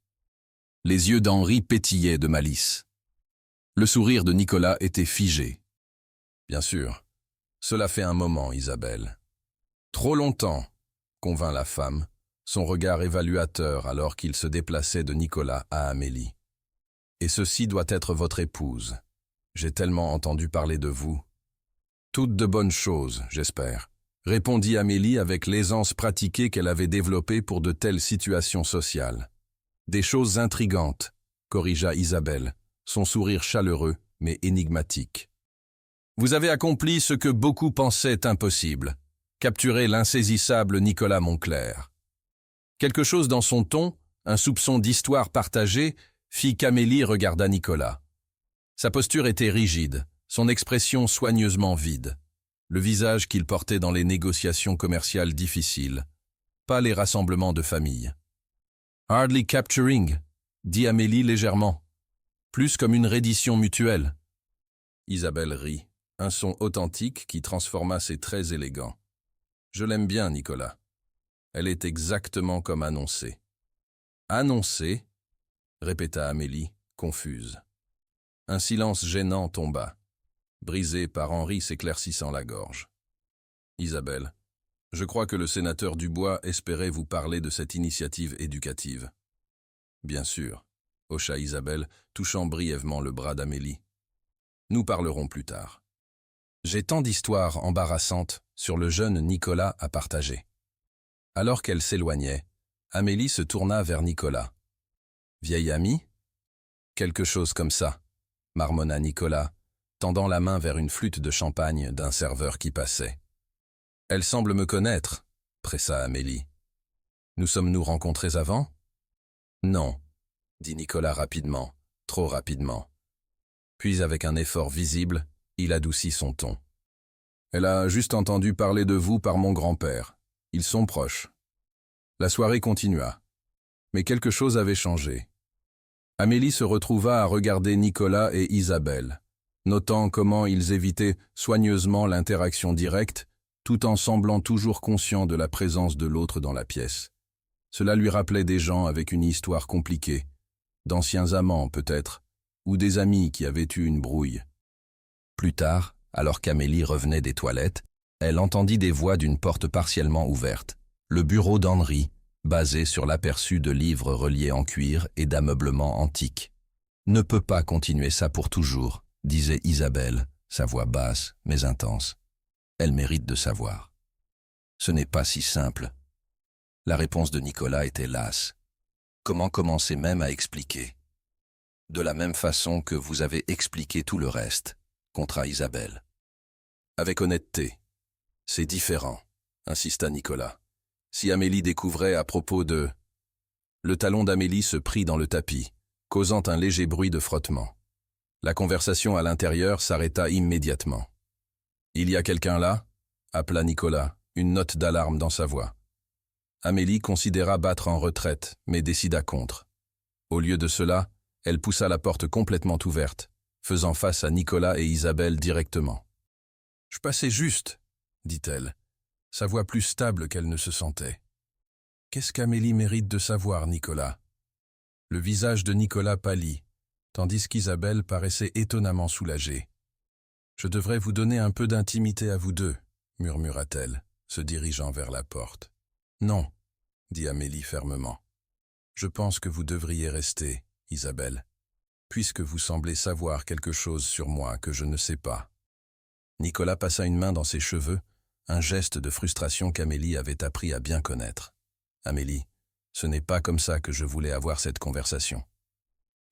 Les yeux d'Henri pétillaient de malice. Le sourire de Nicolas était figé. « Bien sûr, cela fait un moment, Isabelle. »« Trop longtemps, » convint la femme, son regard évaluateur alors qu'il se déplaçait de Nicolas à Amélie. « Et ceci doit être votre épouse. J'ai tellement entendu parler de vous. »« Toutes de bonnes choses, j'espère, » répondit Amélie avec l'aisance pratiquée qu'elle avait développée pour de telles situations sociales. « Des choses intrigantes, » corrigea Isabelle, son sourire chaleureux mais énigmatique. « Vous avez accompli ce que beaucoup pensaient impossible, capturer l'insaisissable Nicolas Moncler. » Quelque chose dans son ton, un soupçon d'histoire partagée, fit qu'Amélie regarda Nicolas. Sa posture était rigide, son expression soigneusement vide. Le visage qu'il portait dans les négociations commerciales difficiles, pas les rassemblements de famille. « Hardly capturing », dit Amélie légèrement, plus comme une reddition mutuelle. Isabelle rit, un son authentique qui transforma ses traits élégants. « Je l'aime bien, Nicolas. Elle est exactement comme annoncée. »« Annoncée » répéta Amélie, confuse. Un silence gênant tomba, brisé par Henri s'éclaircissant la gorge. « Isabelle, je crois que le sénateur Dubois espérait vous parler de cette initiative éducative. »« Bien sûr, » hocha Isabelle, touchant brièvement le bras d'Amélie. « Nous parlerons plus tard. J'ai tant d'histoires embarrassantes sur le jeune Nicolas à partager. » Alors qu'elle s'éloignait, Amélie se tourna vers Nicolas. « Vieille amie ?»« Quelque chose comme ça, » marmonna Nicolas, tendant la main vers une flûte de champagne d'un serveur qui passait. « Elle semble me connaître, » pressa Amélie. « Nous sommes-nous rencontrés avant ?»« Non, » dit Nicolas rapidement, trop rapidement. Puis avec un effort visible, il adoucit son ton. « Elle a juste entendu parler de vous par mon grand-père. Ils sont proches. » La soirée continua. Mais quelque chose avait changé. Amélie se retrouva à regarder Nicolas et Isabelle, notant comment ils évitaient soigneusement l'interaction directe, tout en semblant toujours conscients de la présence de l'autre dans la pièce. Cela lui rappelait des gens avec une histoire compliquée, d'anciens amants peut-être, ou des amis qui avaient eu une brouille. Plus tard, alors qu'Amélie revenait des toilettes, elle entendit des voix d'une porte partiellement ouverte. Le bureau d'Henri, basé sur l'aperçu de livres reliés en cuir et d'ameublements antiques. « Ne peut pas continuer ça pour toujours », disait Isabelle, sa voix basse mais intense. « Elle mérite de savoir. » Ce n'est pas si simple. La réponse de Nicolas était lasse. Comment commencer même à expliquer? De la même façon que vous avez expliqué tout le reste, contra Isabelle. Avec honnêteté. C'est différent, insista Nicolas. Si Amélie découvrait à propos de... Le talon d'Amélie se prit dans le tapis, causant un léger bruit de frottement. La conversation à l'intérieur s'arrêta immédiatement. « Il y a quelqu'un là ?» appela Nicolas, une note d'alarme dans sa voix. Amélie considéra battre en retraite, mais décida contre. Au lieu de cela, elle poussa la porte complètement ouverte, faisant face à Nicolas et Isabelle directement. « Je passais juste, » dit-elle, sa voix plus stable qu'elle ne se sentait. « Qu'est-ce qu'Amélie mérite de savoir, Nicolas ?» Le visage de Nicolas pâlit, tandis qu'Isabelle paraissait étonnamment soulagée. « Je devrais vous donner un peu d'intimité à vous deux, » murmura-t-elle, se dirigeant vers la porte. « Non, » dit Amélie fermement. « Je pense que vous devriez rester, Isabelle, puisque vous semblez savoir quelque chose sur moi que je ne sais pas. » Nicolas passa une main dans ses cheveux, un geste de frustration qu'Amélie avait appris à bien connaître. « Amélie, ce n'est pas comme ça que je voulais avoir cette conversation. »«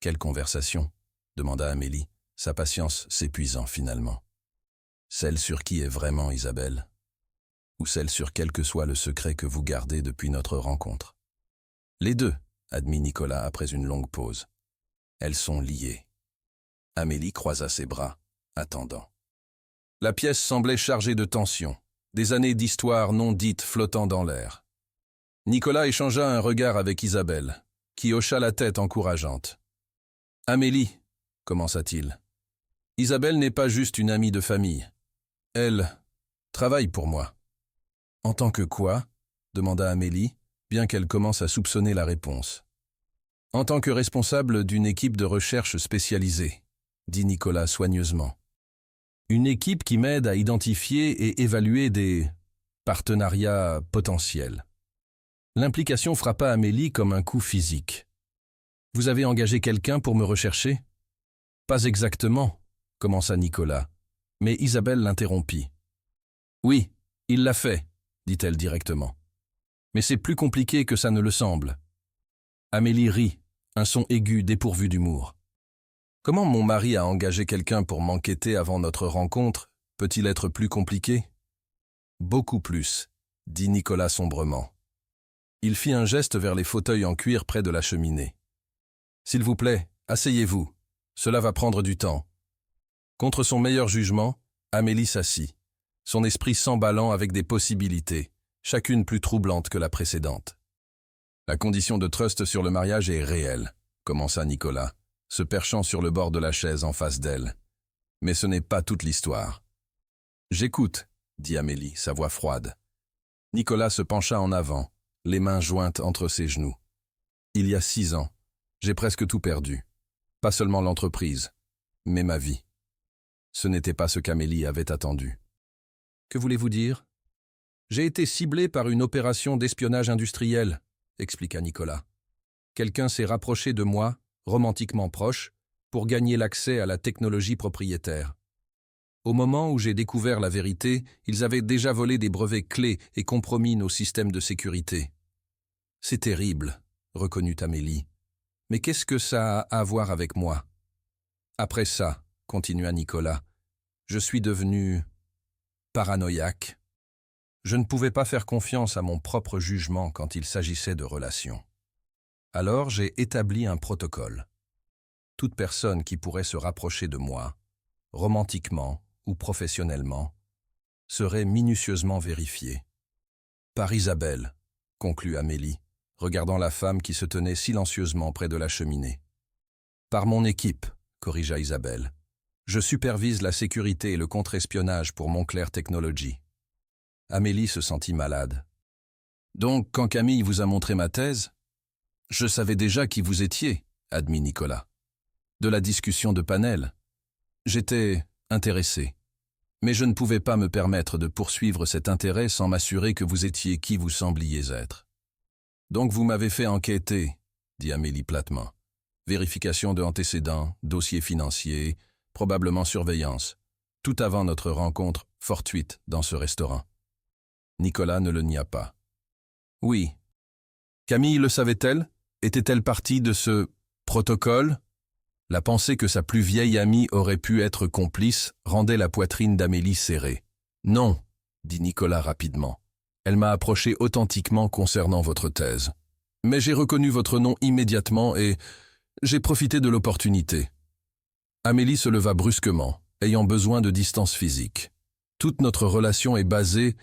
Quelle conversation ?» demanda Amélie, sa patience s'épuisant finalement. « Celle sur qui est vraiment Isabelle ? Ou celle sur quel que soit le secret que vous gardez depuis notre rencontre ? » « Les deux, » admit Nicolas après une longue pause. « Elles sont liées. » Amélie croisa ses bras, attendant. La pièce semblait chargée de tension, des années d'histoire non dites flottant dans l'air. Nicolas échangea un regard avec Isabelle, qui hocha la tête encourageante. « Amélie, » commença-t-il, « Isabelle n'est pas juste une amie de famille. Elle travaille pour moi. »« En tant que quoi ?» demanda Amélie, bien qu'elle commence à soupçonner la réponse. « En tant que responsable d'une équipe de recherche spécialisée, » dit Nicolas soigneusement. « Une équipe qui m'aide à identifier et évaluer des partenariats potentiels. » L'implication frappa Amélie comme un coup physique. « Vous avez engagé quelqu'un pour me rechercher ?»« Pas exactement, » commença Nicolas, mais Isabelle l'interrompit. « Oui, il l'a fait, » dit-elle directement. « Mais c'est plus compliqué que ça ne le semble. » Amélie rit, un son aigu dépourvu d'humour. « Comment mon mari a engagé quelqu'un pour m'enquêter avant notre rencontre peut-il être plus compliqué ?»« Beaucoup plus, » dit Nicolas sombrement. Il fit un geste vers les fauteuils en cuir près de la cheminée. « S'il vous plaît, asseyez-vous. Cela va prendre du temps, Contre son meilleur jugement, Amélie s'assit, son esprit s'emballant avec des possibilités, chacune plus troublante que la précédente. La condition de trust sur le mariage est réelle, commença Nicolas, se perchant sur le bord de la chaise en face d'elle. Mais ce n'est pas toute l'histoire. J'écoute, dit Amélie, sa voix froide. Nicolas se pencha en avant, les mains jointes entre ses genoux. Il y a 6 ans, j'ai presque tout perdu. Pas seulement l'entreprise, mais ma vie. Ce n'était pas ce qu'Amélie avait attendu. Que voulez-vous dire? J'ai été ciblé par une opération d'espionnage industriel, expliqua Nicolas. Quelqu'un s'est rapproché de moi, romantiquement proche, pour gagner l'accès à la technologie propriétaire. Au moment où j'ai découvert la vérité, ils avaient déjà volé des brevets clés et compromis nos systèmes de sécurité. C'est terrible, reconnut Amélie. Mais qu'est-ce que ça a à voir avec moi? Après ça, continua Nicolas, je suis devenu paranoïaque. Je ne pouvais pas faire confiance à mon propre jugement quand il s'agissait de relations. Alors j'ai établi un protocole. Toute personne qui pourrait se rapprocher de moi, romantiquement ou professionnellement, serait minutieusement vérifiée. Par Isabelle, conclut Amélie, regardant la femme qui se tenait silencieusement près de la cheminée. Par mon équipe, corrigea Isabelle. Je supervise la sécurité et le contre-espionnage pour Moncler Technologies. Amélie se sentit malade. Donc, quand Camille vous a montré ma thèse, je savais déjà qui vous étiez, admit Nicolas. De la discussion de panel. J'étais intéressé. Mais je ne pouvais pas me permettre de poursuivre cet intérêt sans m'assurer que vous étiez qui vous sembliez être. Donc vous m'avez fait enquêter, dit Amélie platement. Vérification de antécédents, dossier financier, probablement surveillance. Tout avant notre rencontre fortuite dans ce restaurant. Nicolas ne le nia pas. Oui. Camille le savait-elle? Était-elle partie de ce protocole? La pensée que sa plus vieille amie aurait pu être complice rendait la poitrine d'Amélie serrée. Non, dit Nicolas rapidement. Elle m'a approché authentiquement concernant votre thèse. Mais j'ai reconnu votre nom immédiatement et j'ai profité de l'opportunité. Amélie se leva brusquement, ayant besoin de distance physique. Toute notre relation est basée